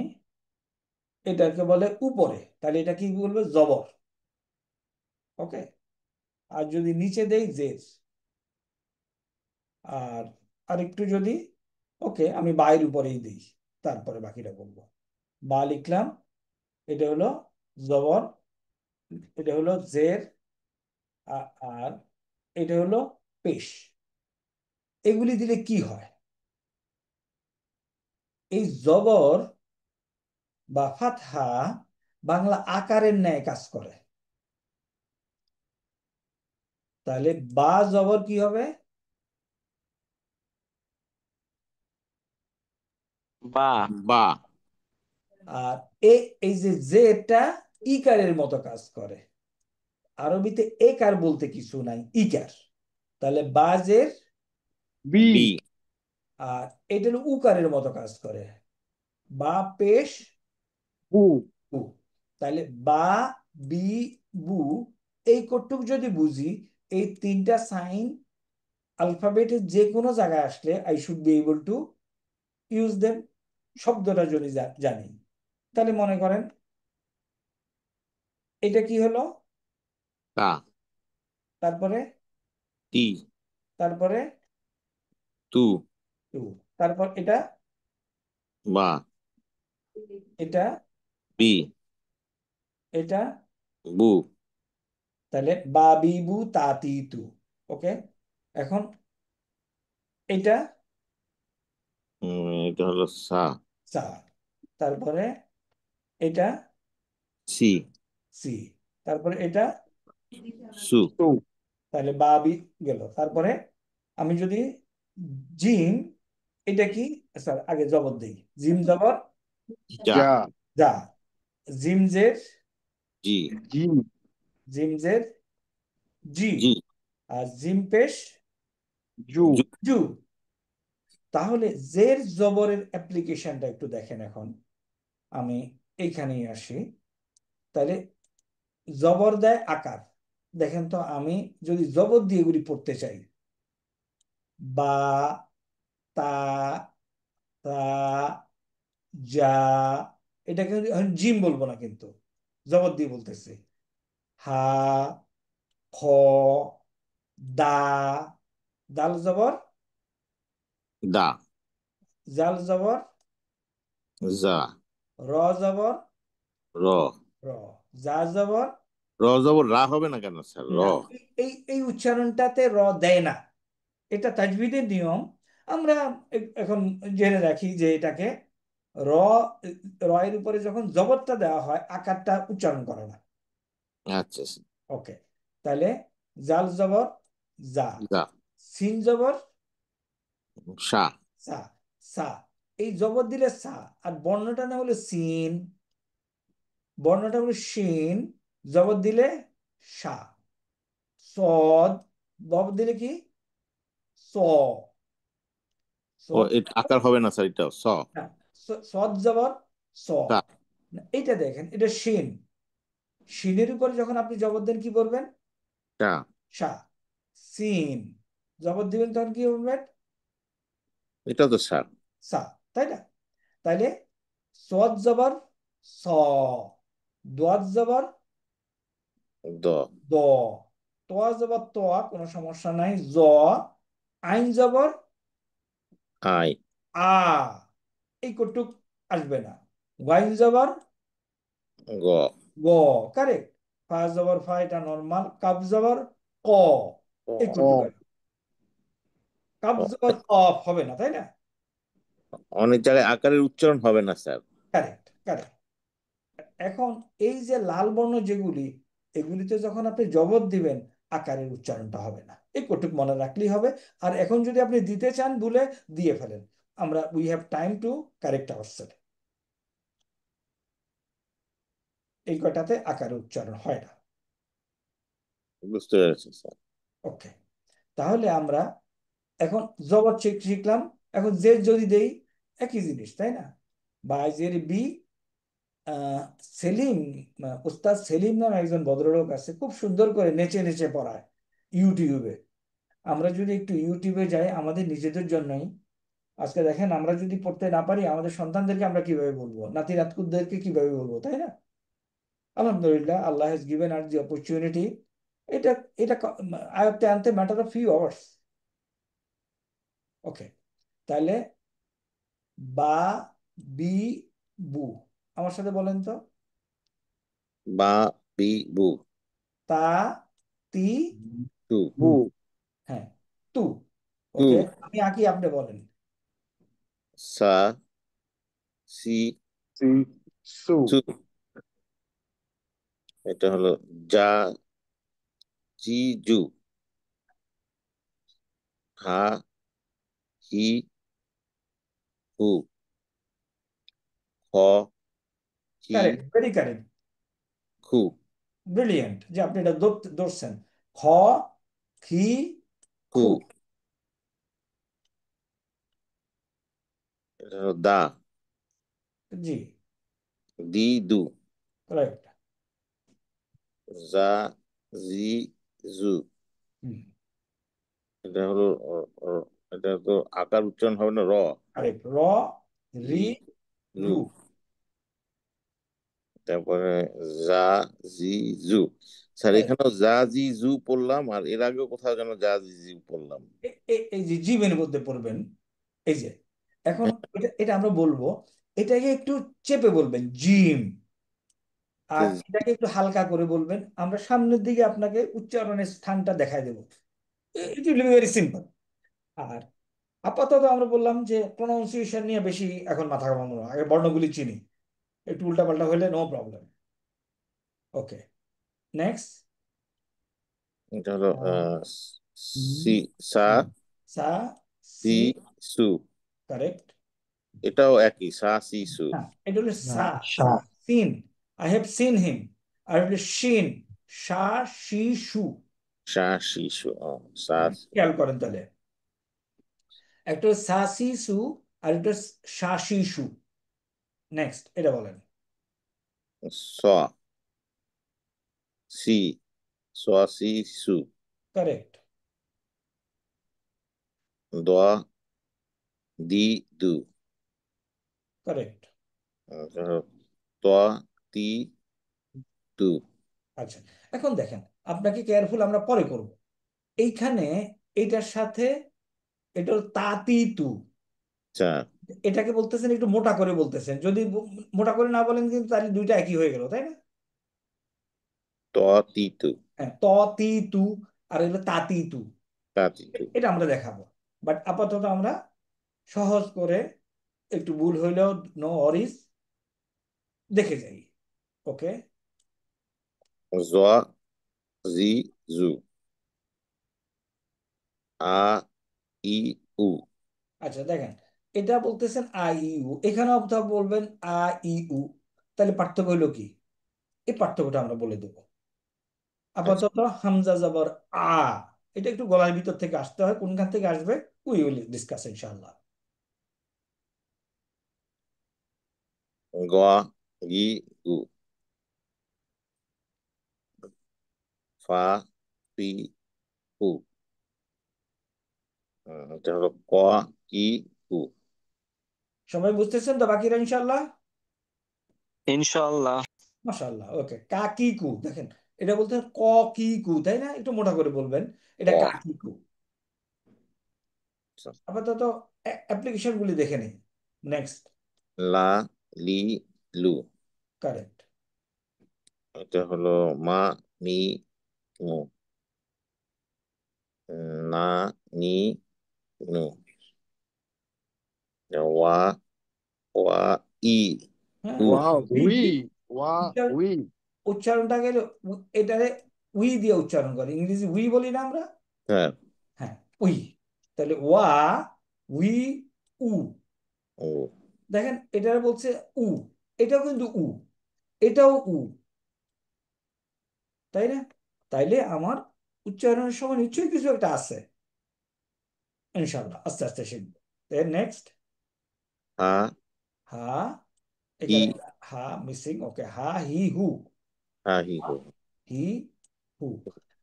Speaker 1: এটাকে বলে উপরে, তাহলে এটা কি বলবো? জবর। ওকে, আর যদি নিচে দেই জের। আর আরেকটু যদি, ওকে আমি বাইরের উপরেই দিই, তারপরে বাকিটা বলবো। বা লিখলাম, এটা হলো জবর, এটা হলো জের, আর এটা হলো পেশ। এগুলি দিলে কি হয়? এই জবর বা ফাতহা বাংলা আকারের ন্যায় কাজ করে। তাহলে বা জবর কি হবে?
Speaker 7: বা।
Speaker 5: বা।
Speaker 1: আর এই যে এটা ইকারের মতো কাজ করে। আরবিতে একার বলতে কিছু নাই, ইকার। তাহলে বাজের,
Speaker 6: বি,
Speaker 5: বি।
Speaker 1: আর এটা হলো উকারের মতো কাজ করে, বা পেশ,
Speaker 6: বু,
Speaker 1: বু। তাহলে বা, বি, বু, এই কটুক যদি বুঝি, এই তিনটা সাইন আলফাবেটের যে কোনো জায়গায় আসলে I should be able to use them, শব্দটা যদি জানি। তাহলে মনে করেন এটা কি হলো?
Speaker 5: তা।
Speaker 1: তারপরে,
Speaker 5: তি।
Speaker 1: তারপরে
Speaker 5: তু।
Speaker 1: টু, তারপর এটা,
Speaker 5: বা।
Speaker 1: এটা,
Speaker 5: বি।
Speaker 1: এটা।
Speaker 5: বু।
Speaker 1: তাহলে বা, বি, বু, তা, তি, তু। ওকে, এখন এটা
Speaker 5: এটা হলো সা।
Speaker 1: সা, তারপরে এটা
Speaker 5: সি।
Speaker 1: সি, তারপরে এটা
Speaker 5: সু।
Speaker 6: সু,
Speaker 1: তাহলে বা, বি গেল। তারপরে আমি যদি জিম, এটা কি? স্যার আগে জবর দিই, জিম জবর
Speaker 5: যা।
Speaker 6: যা,
Speaker 1: যা, জিম জের,
Speaker 5: জি।
Speaker 6: জি,
Speaker 1: জিম জের জি,
Speaker 5: জি।
Speaker 1: আর জিম পেশ
Speaker 6: জু,
Speaker 5: জু।
Speaker 1: জু। তাহলে জের জবরের অ্যাপ্লিকেশনটা একটু দেখেন। এখন আমি এইখানেই আসি। তাহলে জবর দেয় আকার। দেখেন তো, আমি যদি জবর দিয়ে এগুলি পড়তে চাই, বা, তা, তা, যা, এটাকে এখন জিম বলবো না, কিন্তু জবর দিয়ে বলতেছি। হা, খ, দা, দাল জবর,
Speaker 5: দা,
Speaker 1: জাল জবর,
Speaker 5: জা,
Speaker 1: র জবর,
Speaker 5: র,
Speaker 1: র, জা জবর,
Speaker 5: র জবর রা হবে না কেন স্যার? র।
Speaker 1: না, এই এই উচ্চারণটাতে র দেয় না, এটা তাজবিদের নিয়ম। আমরা এখন জেনে রাখি যে এটাকে র, র এর উপরে যখন জবরটা দেওয়া হয় আকারটা উচ্চারণ করে না।
Speaker 5: আচ্ছা স্যার।
Speaker 1: ওকে, তাহলে জাল জবর জা,
Speaker 5: জা,
Speaker 1: সিন জবর
Speaker 5: সা,
Speaker 1: সা, সা, এই জবর দিলে সা, আর বর্ণটা না হলে সিন, বর্ণটা হলো শিন, জবর দিলে সা, সদ, বব দিলে কি স,
Speaker 5: ও
Speaker 1: সদ,
Speaker 5: এটা আকার হবে না স্যার, এটা স,
Speaker 1: না, সদ জবর স।
Speaker 5: সা,
Speaker 1: না, এইটা দেখেন, এটা শিন, শিনের উপরে যখন আপনি জবর দেন কি করবেন,
Speaker 5: সা,
Speaker 1: সা, সিন, জবর দিবেন তখন কি বলবেন,
Speaker 5: এটা তো সা।
Speaker 1: সা, তাই না? তাইলে সদ জবর স, দোয়াত জবর
Speaker 5: দ,
Speaker 1: দ, তোয়া জবর তোয়া, কোনো সমস্যা নাই, জ, আইন জবর
Speaker 5: আই,
Speaker 1: আ, এই কটুক আসবে না, ওয়াইন জবর
Speaker 5: গ,
Speaker 1: গ, কারেক্ট, ফা জবর ফা, এটা নর্মাল, কাব জবর ক, এই
Speaker 6: ক,
Speaker 1: কটুক আসবে, কাব জবর কফ হবে না, তাই না?
Speaker 5: অনেক জায়গায় আকারের উচ্চারণ হবে না স্যার।
Speaker 1: Correct, correct. এখন এই যে লাল বর্ণ যেগুলি, এগুলিতে যখন আপনি জবর দিবেন আকারের উচ্চারণটা হবে না, এই কটুক মনে রাখলেই হবে। আর এখন যদি আপনি দিতে চান ভুলে দিয়ে ফেলেন, আমরা we have time to correct ourself. এই কটাতে আকারের উচ্চারণ হয় না।
Speaker 5: বুঝতে পেরেছি স্যার।
Speaker 1: ওকে, তাহলে আমরা এখন জবর শিখলাম। এখন জেড যদি দেই একই জিনিস, তাই না? বা জের বি, সেলিম, উস্তাদ সেলিম নামে একজন ভদ্রলোক আছে, খুব সুন্দর করে নেচে নেচে পড়ায় ইউটিউবে। আমরা যদি একটু ইউটিউবে যাই আমাদের নিজেদের জন্যই, আজকে দেখেন আমরা যদি পড়তে না পারি আমাদের সন্তানদেরকে আমরা কিভাবে বলবো, নাতি নাতকুদেরকে কিভাবে বলবো, তাই না? আলহামদুলিল্লাহ, Allah has given us the opportunity. এটা এটা আয়ত্তে আনতে matter of few hours. Okay, তাহলে বা, বি, বু, আমার সাথে বলেন তো,
Speaker 5: বা, বি, বু,
Speaker 1: তা, তি,
Speaker 5: টু,
Speaker 6: বু,
Speaker 1: হ্যাঁ, তু।
Speaker 5: টু,
Speaker 1: ওকে, আমি আঁকি, আপনি বলেন।
Speaker 5: সা, সি,
Speaker 6: সি, সু,
Speaker 5: সু, এটা হলো যা, জি, জু, হা, হি, হু, খ, হি,
Speaker 1: কারেক্ট, ভেরি কারেক্ট,
Speaker 5: খু,
Speaker 1: ব্রিলিয়েন্ট যে আপনি এটা ধরছেন। খ, খি,
Speaker 5: খু,
Speaker 1: খু,
Speaker 5: এটা হলো দা,
Speaker 1: জি,
Speaker 5: দি, দু,
Speaker 1: রাইট,
Speaker 5: জা, জি, জু, এটা হলো এটা তো আকার উচ্চারণ হবে না, র,
Speaker 1: কারেক্ট, র,
Speaker 5: রি,
Speaker 1: রি,
Speaker 5: রু,
Speaker 1: রু,
Speaker 5: তারপরে জা, জি, জু। Sir
Speaker 1: right।
Speaker 5: এখানেও জা, জি, জু পড়লাম, আর এর আগেও কোথাও যেন জা, জি, জু পড়লাম।
Speaker 1: এই যে জীবের মধ্যে পড়বেন, এই যে এখন এটা এটা আমরা বলবো, এটাকে একটু চেপে বলবেন জিম, আর এটাকে একটু হালকা করে বলবেন। আমরা সামনের দিকে আপনাকে উচ্চারণের স্থানটা দেখাই দেবো। It will be very simple. আর আপাতত আমরা বললাম যে প্রনাউন্সিয়েশন নিয়ে বেশি এখন মাথা ঘামানো না, আগে বর্ণগুলি চিনি, একটু উল্টাপাল্টা হলে নো প্রবলেম। ওকে, নেক্সট।
Speaker 5: এটা হলো সি, সা,
Speaker 1: সা,
Speaker 5: সি,
Speaker 1: সি,
Speaker 5: সু,
Speaker 1: কারেক্ট।
Speaker 5: এটাও একই, সা, সি, সু,
Speaker 1: হ্যাঁ, এটা হলো সা,
Speaker 6: সা,
Speaker 1: সিন, আই হ্যাভ সিন হিম। আর হলো শিন, সা, শি, শু।
Speaker 5: সা, সি, সু, সা,
Speaker 1: খেয়াল করেন তাহলে, একটা হলো সা, সি, সু, আর একটা সা, শি, শু। নেক্সট, এটা বলেন।
Speaker 5: স, সি, স, সি, সু,
Speaker 1: কারেক্ট,
Speaker 5: দোয়া, দি, দু,
Speaker 1: কারেক্ট।
Speaker 5: এটা হলো তোয়া, তি, দু,
Speaker 1: আচ্ছা, এখন দেখেন, আপনাকে কেয়ারফুল আমরা পরে করব, এইখানে এটার সাথে এটা হলো তাতিতু,
Speaker 5: আচ্ছা,
Speaker 1: এটাকে বলতেছেন একটু মোটা করে বলতেছেন, যদি মোটা করে না বলেন কিন্তু তাহলে দুইটা একই হয়ে গেল, তাই না?
Speaker 5: তিতু,
Speaker 1: হ্যাঁ, ত তি তু আর এগুলো তাতি তু,
Speaker 5: তাতিতু।
Speaker 1: এটা আমরা দেখাবো। বাট আপাতত আমরা সহজ করে, একটু ভুল হইলেও নো অরিস, দেখে যাই। ওকে,
Speaker 5: জোয়া, জি, জু, আ, ই, উ।
Speaker 1: আচ্ছা দেখেন, এটা বলতেছেন আ ই উ, এখানেও তো বলবেন আ ই উ, তাহলে পার্থক্য হইলো কি? এই পার্থক্যটা আমরা বলে দেবো।
Speaker 5: আচ্ছা,
Speaker 1: আপাতত হামজা জবর আ, এটা একটু গলার ভিতর থেকে আসতে হয়, কোনখান থেকে আসবে উই উইল ডিসকাস ইনশাআল্লাহ।
Speaker 5: গোয়া, গি, গু, ফা, পি, পু। এটা হলো ক, কি, কু।
Speaker 1: সবাই বুঝতেছেন তো বাকিরা ইনশাআল্লাহ?
Speaker 7: ইনশাআল্লাহ।
Speaker 1: মাশাআল্লাহ, ওকে। কাকিকু, দেখেন এটা বলতে ক কি কু, তাই না? একটু মোটা করে বলবেন, এটা
Speaker 5: ক।
Speaker 1: কাকিকু।
Speaker 5: আচ্ছা,
Speaker 1: আপাতত অ্যাপ্লিকেশন গুলি দেখে নিন। নেক্সট।
Speaker 5: লা, লি, লু।
Speaker 1: কারেক্ট।
Speaker 5: এটা হলো মা, মি, মু। না, নি, নু। ওয়া, ওয়া, ই,
Speaker 1: হ্যাঁ,
Speaker 5: উ।
Speaker 6: Wow,
Speaker 1: উই দিয়ে
Speaker 6: wow,
Speaker 1: উচ্চারণ,
Speaker 6: we.
Speaker 1: উচ্চারণটা গেলে এটারে উই দিয়ে উচ্চারণ করে, ইংরেজি উই বলি না আমরা?
Speaker 5: হ্যাঁ,
Speaker 1: হ্যাঁ, উই। তাহলে ওয়া, উই, উ।
Speaker 5: ও।
Speaker 1: দেখেন এটারে বলছে উ, এটাও কিন্তু উ, এটাও উ, তাই না? তাইলে আমার উচ্চারণের সময় নিশ্চয়ই কিছু একটা আছে, ইনশাল্লাহ আস্তে আস্তে শিখবো। নেক্সট।
Speaker 5: হা,
Speaker 1: হা,
Speaker 5: হি,
Speaker 1: এখানে হা মিসিং, ওকে। হা হি হু,
Speaker 5: হা, হি, হু।
Speaker 1: হি হু।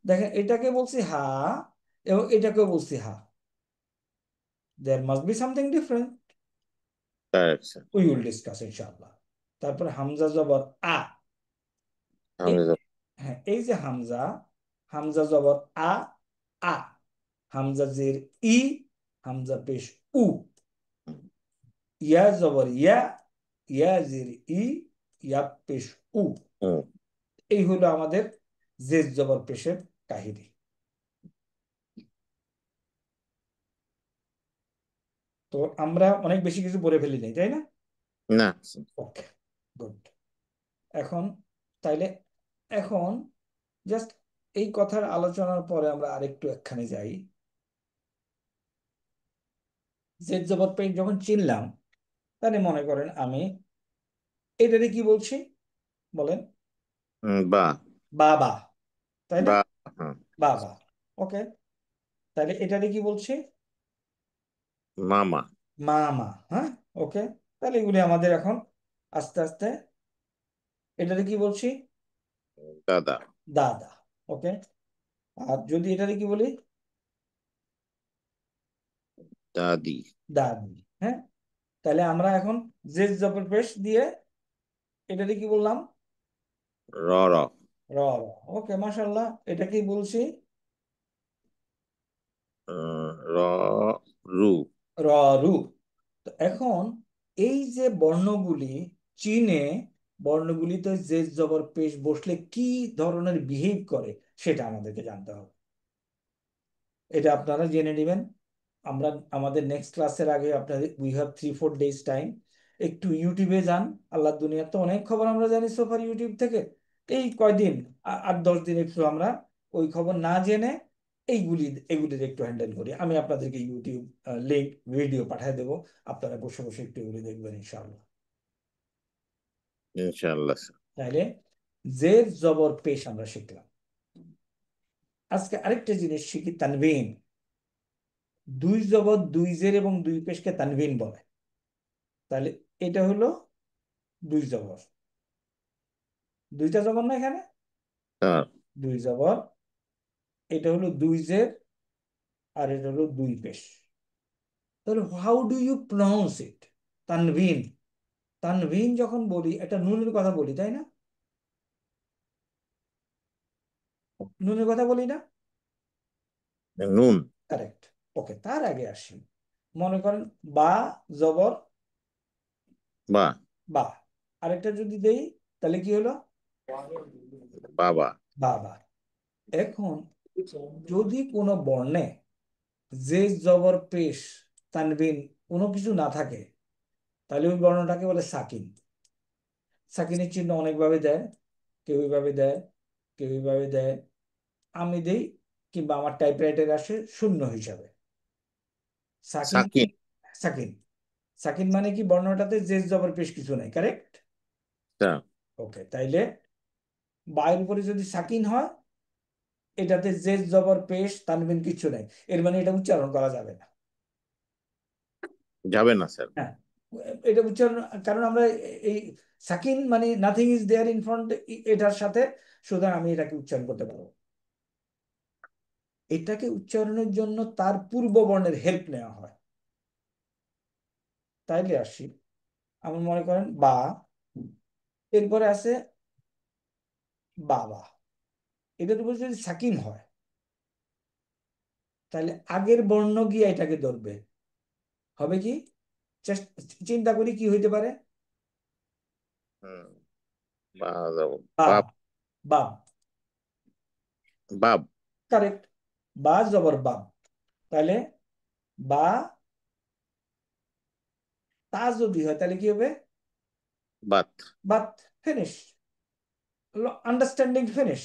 Speaker 1: দেখেন এটাকে বলছি হা এবং এটাকেও বলছি হা, there must be something different,
Speaker 5: correct.
Speaker 1: We will discuss ইনশাআল্লাহ। তারপরে হামজা জবর আ, এই,
Speaker 5: হামজা,
Speaker 1: হ্যাঁ এই যে হামজা, হামজা জবর আ, আ, হামজা জের ই, হামজা পেশ উ, ইয়া জবর ইয়া, ইয়া জের ই, ইয়া পেশ উ।
Speaker 5: উ।
Speaker 1: এই হলো আমাদের জেদ জবর পেশের কাহিনী। তো আমরা অনেক বেশি কিছু পড়ে ফেলি নাই, তাই না?
Speaker 5: না।
Speaker 1: ওকে, গুড। এখন তাইলে, এখন জাস্ট এই কথার আলোচনার পরে আমরা আরেকটু একখানে যাই। জেদ জবর পেশ যখন চিনলাম, তাহলে মনে করেন আমি এটারে কি বলছি বলেন?
Speaker 5: বা,
Speaker 1: বাবা, তাই না?
Speaker 5: বা, হ্যাঁ।
Speaker 1: বাবা, ওকে। তাহলে এটারে কি বলছি?
Speaker 5: মামা,
Speaker 1: মামা, হ্যাঁ, ওকে। তাহলে এগুলি আমাদের এখন আস্তে আস্তে, এটারে কি বলছি?
Speaker 5: দাদা,
Speaker 1: দাদা, ওকে। আর যদি এটারে কি বলি?
Speaker 5: দাদি,
Speaker 1: দাদি, হ্যাঁ। তাহলে আমরা এখন জেদ জবর পেশ দিয়ে এটারে কি বললাম?
Speaker 5: র, র,
Speaker 1: র, র, ওকে, মাশাল্লাহ। এটা কি বলছি?
Speaker 5: র, রু।
Speaker 1: র, রু। তো এখন এই যে বর্ণগুলি, চীনে বর্ণগুলিতে জেদ জবর পেশ বসলে কি ধরনের বিহেভ করে সেটা আমাদেরকে জানতে হবে, এটা আপনারা জেনে নেবেন। আমরা আমাদের নেক্সট ক্লাসের আগে আপনাদের, উই হ্যাভ 3-4 days টাইম, একটু ইউটিউবে যান। আল্লাহ দুনিয়ার তো অনেক খবর আমরা জানি সোফার ইউটিউব থেকে, এই কয়দিন 8-10 দিন একটু আমরা ওই খবর না জেনে এইগুলি, এগুলির একটু হ্যান্ডেল করি। আমি আপনাদেরকে ইউটিউব লিঙ্ক, ভিডিও পাঠিয়ে দেবো, আপনারা বসে বসে একটু এগুলি দেখবেন ইনশাআল্লাহ।
Speaker 5: ইনশাআল্লাহ।
Speaker 1: তাহলে জের জবর পেশ আমরা শিখলাম। আজকে আরেকটা জিনিস শিখি, তানবিন। দুই জবর, দুই জের এবং দুই পেশকে তানবিন বলে। তাহলে এটা হলো দুই জবর, দুইটা জবর না এখানে,
Speaker 5: হ্যাঁ,
Speaker 1: দুই জবর। এটা হলো দুই জের আর এটা হলো দুই পেশ। তাহলে হাউ ডু ইউ প্রনাউন্স ইট? তানবিন। তানবিন যখন বলি, এটা নুনের কথা বলি, তাই না? নুনের কথা বলি না?
Speaker 5: নুন।
Speaker 1: কারেক্ট। ওকে, তার আগে আসি, মনে করেন বা জবর
Speaker 5: বা।
Speaker 1: বা, আরেকটা যদি দেই তাহলে কি হলো?
Speaker 5: বাবা।
Speaker 1: বাবা। এখন যদি কোনো বর্ণে জের জবর পেশ তানবিন কোনো কিছু না থাকে, তাহলে ওই বর্ণটাকে বলে সাকিন। সাকিনের চিহ্ন অনেকভাবে দেয়, কেউ এইভাবে দেয়, কেউ এইভাবে দেয়, আমি দেই, কিংবা আমার টাইপরাইটারে আসে শূন্য হিসাবে। সাকিন
Speaker 5: সাকিন।
Speaker 1: সাকিন সাকিন মানে কি বর্ণটাতে জের জবর পেশ কিছু নাই, কারেক্ট?
Speaker 5: তা,
Speaker 1: ওকে, তাইলে বায়ের উপরে যদি সাকিন হয়, এটাতে জের জবর পেশ তানবিন কিছু নাই, এর মানে এটা উচ্চারণ করা যাবে না।
Speaker 5: যাবে না স্যার।
Speaker 1: হ্যাঁ, এটা উচ্চারণ, কারণ আমরা এই সাকিন মানে nothing is there in front এটার সাথে, সুতরাং আমি এটাকে উচ্চারণ করতে পারবো। এটাকে উচ্চারণের জন্য তার পূর্ব বর্ণের হেল্প নেওয়া হয়। তাইলে আসি, আমার মনে করেন বা, এরপরে আছে বাবা। এটার উপর যদি সাকিন হয়, তাহলে আগের বর্ণ গিয়ে এটাকে ধরবে, হবে কি? চিন্তা করি কি হইতে পারে।
Speaker 5: হুম, বা যাবো।
Speaker 1: বা,
Speaker 5: বাপ।
Speaker 1: বাব।
Speaker 5: বাপ।
Speaker 1: কারেক্ট। বা জবর বাব, তাহলে বা তা যদি হয় তাহলে কি হবে?
Speaker 5: Baat.
Speaker 1: Baat. Finish, understanding finish.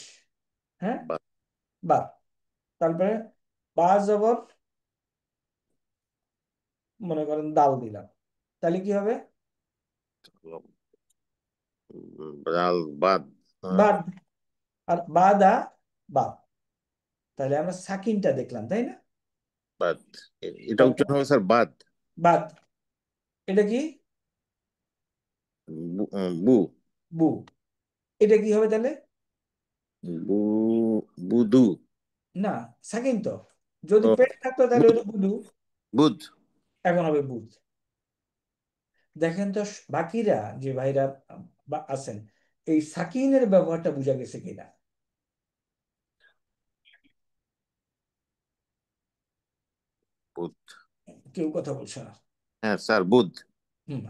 Speaker 1: হ্যাঁ,
Speaker 5: বাত।
Speaker 1: বাত। তারপরে বা জবর মনে করেন দাল দিলাম, তাহলে কি হবে?
Speaker 5: ডাল বাদ। হ্যাঁ,
Speaker 1: বাদ। আর বাদা বাদ, তাহলে আমরা সাকিনটা দেখলাম, তাই না?
Speaker 5: বাদ। এটা
Speaker 1: তারপর
Speaker 5: উচ্চারণ হবে স্যার বাদ।
Speaker 1: বাদ, এটা কি?
Speaker 5: বু।
Speaker 1: বু। এটা কি হবে তাহলে?
Speaker 5: বু। বুদু।
Speaker 1: না, সাকিন তো, যদি
Speaker 5: ও,
Speaker 1: পেট থাকতো তাহলে
Speaker 5: বুধ।
Speaker 1: হতো বুধু,
Speaker 5: বুধ।
Speaker 1: এখন হবে বুধ। দেখেন তো বাকিরা যে ভাইরা আছেন, এই সাকিনের ব্যবহারটা বোঝা গেছে কিনা?
Speaker 5: বুধ।
Speaker 1: কেউ কথা বলছে না।
Speaker 5: হ্যাঁ স্যার, বুধ।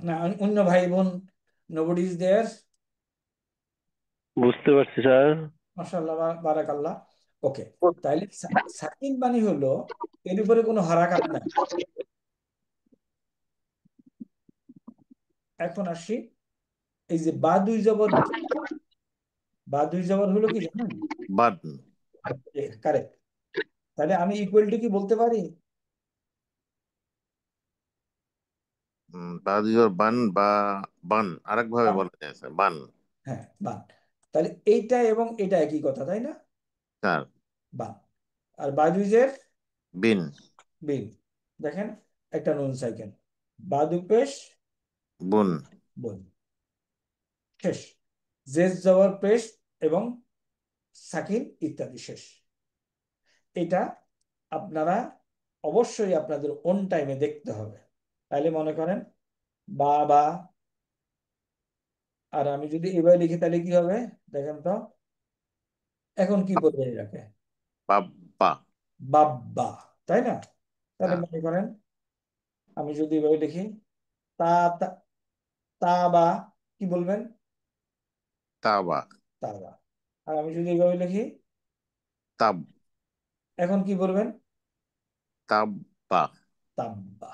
Speaker 1: না, অন্য ভাই বোন, নোবডি ইজ দেয়ার?
Speaker 6: বুঝতে পারছি স্যার।
Speaker 1: মাশাআল্লাহ, বারাকাল্লাহ। ওকে, তাহলে সাকিন মানে হলো এর উপরে কোনো হারাকাত নাই। এখন আসি, এই যে বা দুই জবর কি? বা দুই জবর হলো কি জানেন?
Speaker 5: বাদ।
Speaker 1: কারেক্ট। তাহলে আমি ইকুয়াল টু কি বলতে পারি?
Speaker 5: বাদ ইউর বান বা বান আরেক ভাবে
Speaker 1: বান।
Speaker 5: বলা যায় স্যার, বান।
Speaker 1: হ্যাঁ, বান। তাহলে এইটা এবং এটা একই কথা, তাই না?
Speaker 5: স্যার।
Speaker 1: বান। আর বা দুইজের
Speaker 5: বিন।
Speaker 1: বিন। দেখেন, একটা নুন সাইকেল, বা দুই পেশ
Speaker 5: বুন।
Speaker 1: বন, শেষ। জেস জবর পেশ এবং সাকিন ইত্যাদি শেষ। এটা আপনারা অবশ্যই আপনাদের অন টাইমে দেখতে হবে। তাহলে মনে করেন বাবা, আর আমি যদি এভাবে লিখি তাহলে কি হবে দেখেন তো, এখন কি বলবো এটাকে?
Speaker 5: বাব্বা।
Speaker 1: বাব্বা, তাই না? তাহলে
Speaker 5: স্যার।
Speaker 1: মনে করেন আমি যদি এভাবে লিখি তা তা তা বা, কি বলবেন?
Speaker 5: তাবা।
Speaker 1: তা বা। আর আমি যদি এভাবে লিখি,
Speaker 5: তাব।
Speaker 1: এখন কি বলবেন?
Speaker 5: তাব্বা।
Speaker 1: তাব্বা।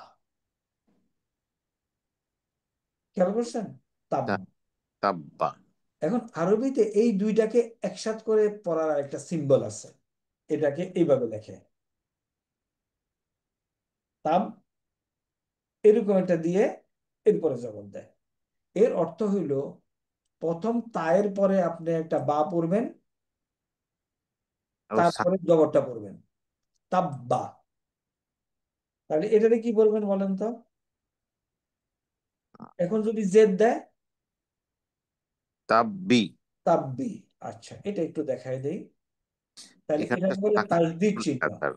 Speaker 1: খেয়াল করছেন? তাব।
Speaker 5: স্যার, তাব্বা।
Speaker 1: এখন আরবিতে এই দুইটাকে একসাথ করে পড়ার একটা সিম্বল আছে, এটাকে এইভাবে লেখে তাব, এরকম একটা দিয়ে এরপরে জবর দেয়। এর অর্থ হইল প্রথম তায়ের পরে আপনি একটা বা পড়বেন,
Speaker 5: এবং
Speaker 1: তারপরে জবরটা পড়বেন, তাব্বা। তাহলে এটাতে কি বলবেন বলেন তো? এখন যদি জেদ দেয়,
Speaker 5: তাব্বি।
Speaker 1: তাব্বি। আচ্ছা, এটা একটু দেখাই দেই। তাহলে
Speaker 5: এখানে
Speaker 1: এটাকে বলে
Speaker 5: সাকিন
Speaker 1: তাসদিদ চিহ্ন।
Speaker 5: স্যার।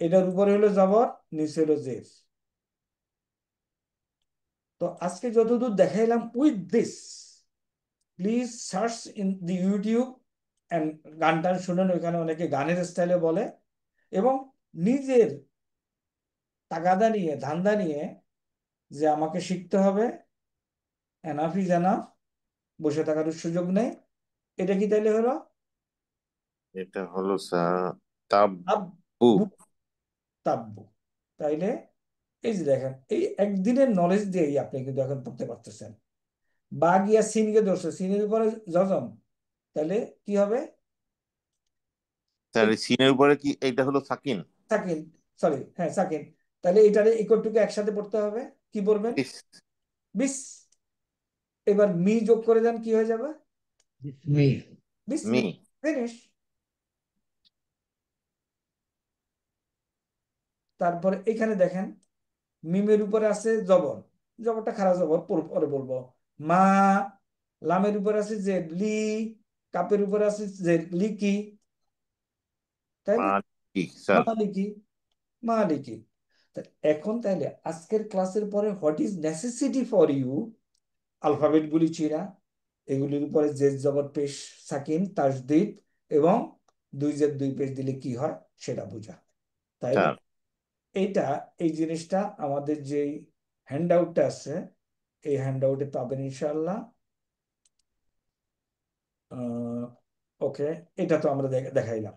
Speaker 1: এটার উপরে হলো জবর, নিচে হলো জের। তো আজকে যতদূর দেখাইলাম, with this please search in the YouTube, গান টান শুনেন, ওইখানে অনেকে গানের স্টাইলে বলে, এবং নিজের তাগাদা নিয়ে ধান্দা নিয়ে যে আমাকে শিখতে হবে, এনাফ ইজ এনাফ, বসে থাকার সুযোগ নেই, এটা কি তাইলে হলো
Speaker 5: এটা হলো স্যার তাব্বু।
Speaker 1: আব্বু, তাব্বু। তাইলে এই যে দেখেন, এই একদিনের নলেজ দিয়েই আপনি কিন্তু এখন পড়তে পারতেছেন। বা গিয়া সিনকে ধরছে, সিনের উপরে জজম, তাহলে কি হবে?
Speaker 5: স্যার
Speaker 1: এই
Speaker 5: এই সিনের উপরে কি এইটা হলো সাকিন?
Speaker 1: সাকিন, সরি, হ্যাঁ সাকিন। তাহলে এটারে ইকুয়ালটুকু একসাথে পড়তে হবে, কি পড়বেন?
Speaker 5: ইস,
Speaker 1: বিস। এবার মি যোগ করে দেন, কি হয়ে যাবে?
Speaker 6: me,
Speaker 1: বিসমি।
Speaker 5: মি।
Speaker 1: ফিনিশ। তারপরে এখানে দেখেন, মিমের উপরে আছে জবর, জবরটা খারাপ জবর, পরে বলবো। মা, লামের উপরে আছে যে লি, কাপের উপরে আছে যে লিকি, তাই না?
Speaker 5: মালিক স্যার।
Speaker 1: মালিকি, মালিকি। তা এখন তাহলে আজকের ক্লাসের পরে what is necessity for you, alphabet গুলি চিরা, এগুলির উপরে জেদ জবর পেশ সাকিন তাসদিদ এবং দুই জেদ দুই পেশ দিলে কি হয় সেটা বোঝা, তাই না?
Speaker 5: স্যার
Speaker 1: এইটা, এই জিনিসটা আমাদের যে হ্যান্ড আউটটা আছে, এই হ্যান্ড আউটে পাবেন ইনশাল্লাহ। ওকে, এটা তো আমরা দেখাইলাম।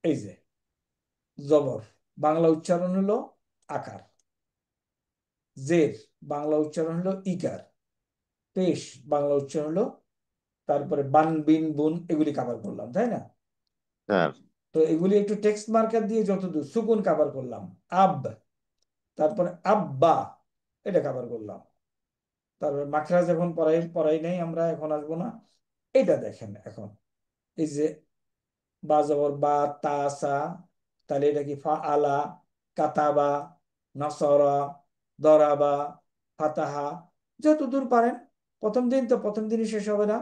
Speaker 1: এই যে জবর বাংলা উচ্চারণ হলো আকার, জের বাংলা উচ্চারণ হলো ইকার, পেশ বাংলা উচ্চারণ হলো, তারপরে বান বিন বুন এগুলি কাভার করলাম, তাই না?
Speaker 5: স্যার
Speaker 1: তো এগুলি একটু টেক্সট মার্কার দিয়ে যতদূর, সুকুন কাভার করলাম, আব, তারপরে আব্বা, এটা কাভার করলাম। তারপরে মাখরাজ এখন পড়াই পড়াই নাই, আমরা এখন আসবো না। এটা দেখেন এখন, এই যে বা জবর বা, তাসা, তাহলে এটা কি? ফা আলা, কাতাবা, নসরা, দরাবা, ফাতাহা, যতদূর পারেন। প্রথম দিন তো প্রথম দিনই শেষ হবে না,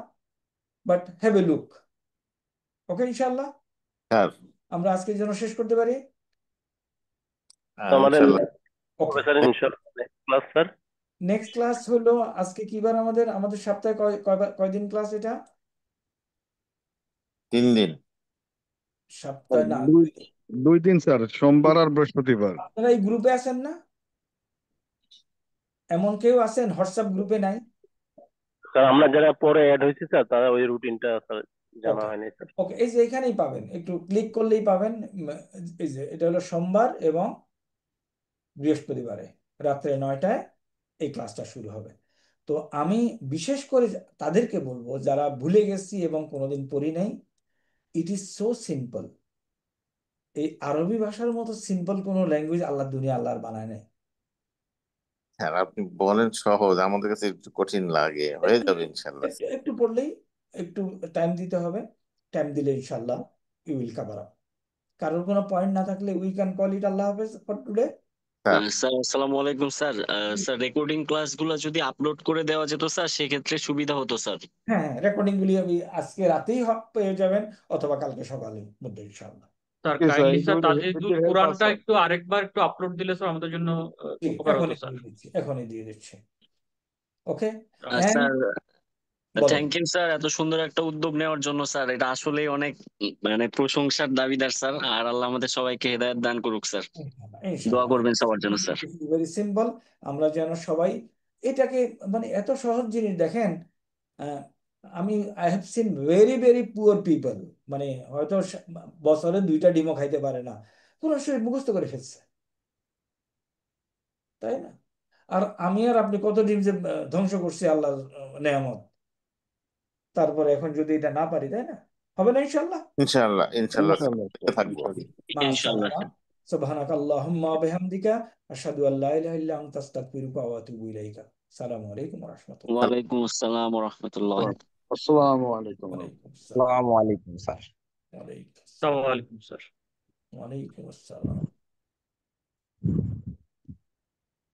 Speaker 1: বাট হ্যাভ এ লুক। ওকে ইনশাল্লাহ
Speaker 5: স্যার
Speaker 1: আমরা আজকের জন্য শেষ করতে পারি।
Speaker 7: আমাদের
Speaker 5: ইনশাল্লাহ।
Speaker 1: ওকে,
Speaker 7: স্যার ইনশাআল্লাহ ক্লাস স্যার
Speaker 1: নেক্সট ক্লাস হলো আজকে কি বার? আমাদের আমাদের সপ্তাহে কয়দিন ক্লাস এটা?
Speaker 5: 3 দিন।
Speaker 1: সপ্তাহে না,
Speaker 6: দুই দুই দিন স্যার, সোমবার আর বৃহস্পতিবার।
Speaker 1: আপনারা এই গ্রুপে আছেন না? এমন কেউ আছেন হোয়াটসঅ্যাপ গ্রুপে নাই?
Speaker 7: স্যার আমরা যারা পরে অ্যাড হয়েছি স্যার তারা ওই রুটিনটা স্যার জানা
Speaker 1: ওকে,
Speaker 7: হয়নি স্যার।
Speaker 1: ওকে, এই যে এখানেই পাবেন, একটু ক্লিক করলেই পাবেন। এই যে এটা হলো সোমবার এবং বৃহস্পতিবারে রাত্রে 9টায় এই ক্লাসটা শুরু হবে। তো আমি বিশেষ করে তাদেরকে বলবো যারা ভুলে গেছি এবং কোনোদিন পড়ি নাই, ইট ইজ সো সিম্পল। এই আরবি ভাষার মতো সিম্পল কোনো ল্যাঙ্গুয়েজ আল্লাহ দুনিয়া আল্লাহর বানায় নাই।
Speaker 5: স্যার আপনি বলেন সহজ, আমাদের কাছে একটু কঠিন লাগে, হয়ে
Speaker 1: একটু
Speaker 5: যাবে ইনশাল্লাহ।
Speaker 1: একটু একটু পড়লেই, একটু টাইম দিতে হবে, টাইম দিলে ইনশাল্লাহ ইউ উইল কাভার আপ। কারোর কোনো পয়েন্ট না থাকলে উই ক্যান কল ইট আল্লাহ হাফেজ ফর টুডে।
Speaker 5: স্যার
Speaker 8: স্যার আসসালামু আলাইকুম স্যার। স্যার রেকর্ডিং ক্লাসগুলো যদি আপলোড করে দেওয়া যেত স্যার সেক্ষেত্রে সুবিধা হতো স্যার।
Speaker 1: হ্যাঁ, রেকর্ডিং গুলি আমি আজকে রাতেই পেয়ে যাবেন, অথবা কালকে সকালের মধ্যে ইনশাল্লাহ।
Speaker 4: Sir
Speaker 6: Yes, sir.
Speaker 4: Kindly
Speaker 6: It
Speaker 4: sir
Speaker 6: will
Speaker 4: Tajidul
Speaker 6: help us,
Speaker 4: কোরআনটা
Speaker 6: sir.
Speaker 4: একটু আরেকবার একটু আপলোড দিলে স্যার আমাদের জন্য
Speaker 1: জি,
Speaker 4: উপকার হতো
Speaker 1: এখনই
Speaker 4: স্যার।
Speaker 1: দিয়ে দিচ্ছি, এখনই দিয়ে দিচ্ছি। ওকে,
Speaker 8: স্যার
Speaker 1: বলেন।
Speaker 8: থ্যাংক ইউ স্যার এত সুন্দর একটা উদ্যোগ নেওয়ার জন্য স্যার। এটা আসলেই অনেক মানে প্রশংসার দাবিদার স্যার। আর আল্লাহ আমাদের সবাইকে হেদায়েত দান করুক স্যার। দোয়া করবেন সবার জন্য স্যার।
Speaker 1: ভেরি সিম্পল, আমরা যেন সবাই এটাকে, মানে এত সহজ জিনিস দেখেন। আহ, আমি I have scene very very poor people, মানে হয়তো বছরে 2টা ডিমও খাইতে পারে না, কোরআন শরীফ মুখস্থ করে ফেলছে, তাই না? আর আমি আর আপনি কত ডিম যে ধ্বংস করছি আল্লাহর নেয়ামত, তারপরে এখন যদি এটা না পারি, তাই না? হবে না ইনশাল্লাহ।
Speaker 5: ইনশাল্লাহ ইনশাল্লাহ স্যার,
Speaker 6: Inshallah,
Speaker 5: দেখতে
Speaker 6: sir.
Speaker 5: থাকবো।
Speaker 6: Inshallah.
Speaker 1: মা
Speaker 8: ইনশাআল্লাহ
Speaker 1: আসসালামা,
Speaker 8: স্যার।
Speaker 1: সুবহানাকা আল্লাহুম্মা ওয়া বিহামদিকা আশহাদু আল্লা ইলাহা ইল্লা আনতা আস্তাগফিরুকা ওয়া আতুবু ইলাইকা। আসসালামু আলাইকুম ওয়া রাহমাতুল্লাহ।
Speaker 8: ওয়ালাইকুম আসসালাম ওয়া রাহমাতুল্লাহ।
Speaker 6: Assalamu alaikum.
Speaker 1: ওয়ালাইকুম আসসালাম।
Speaker 9: আসসালামু আলাইকুম স্যার।
Speaker 1: ওয়ালাইকুম আসসালাম।
Speaker 4: আসসালামু আলাইকুম স্যার।
Speaker 1: ওয়ালাইকুম আসসালাম।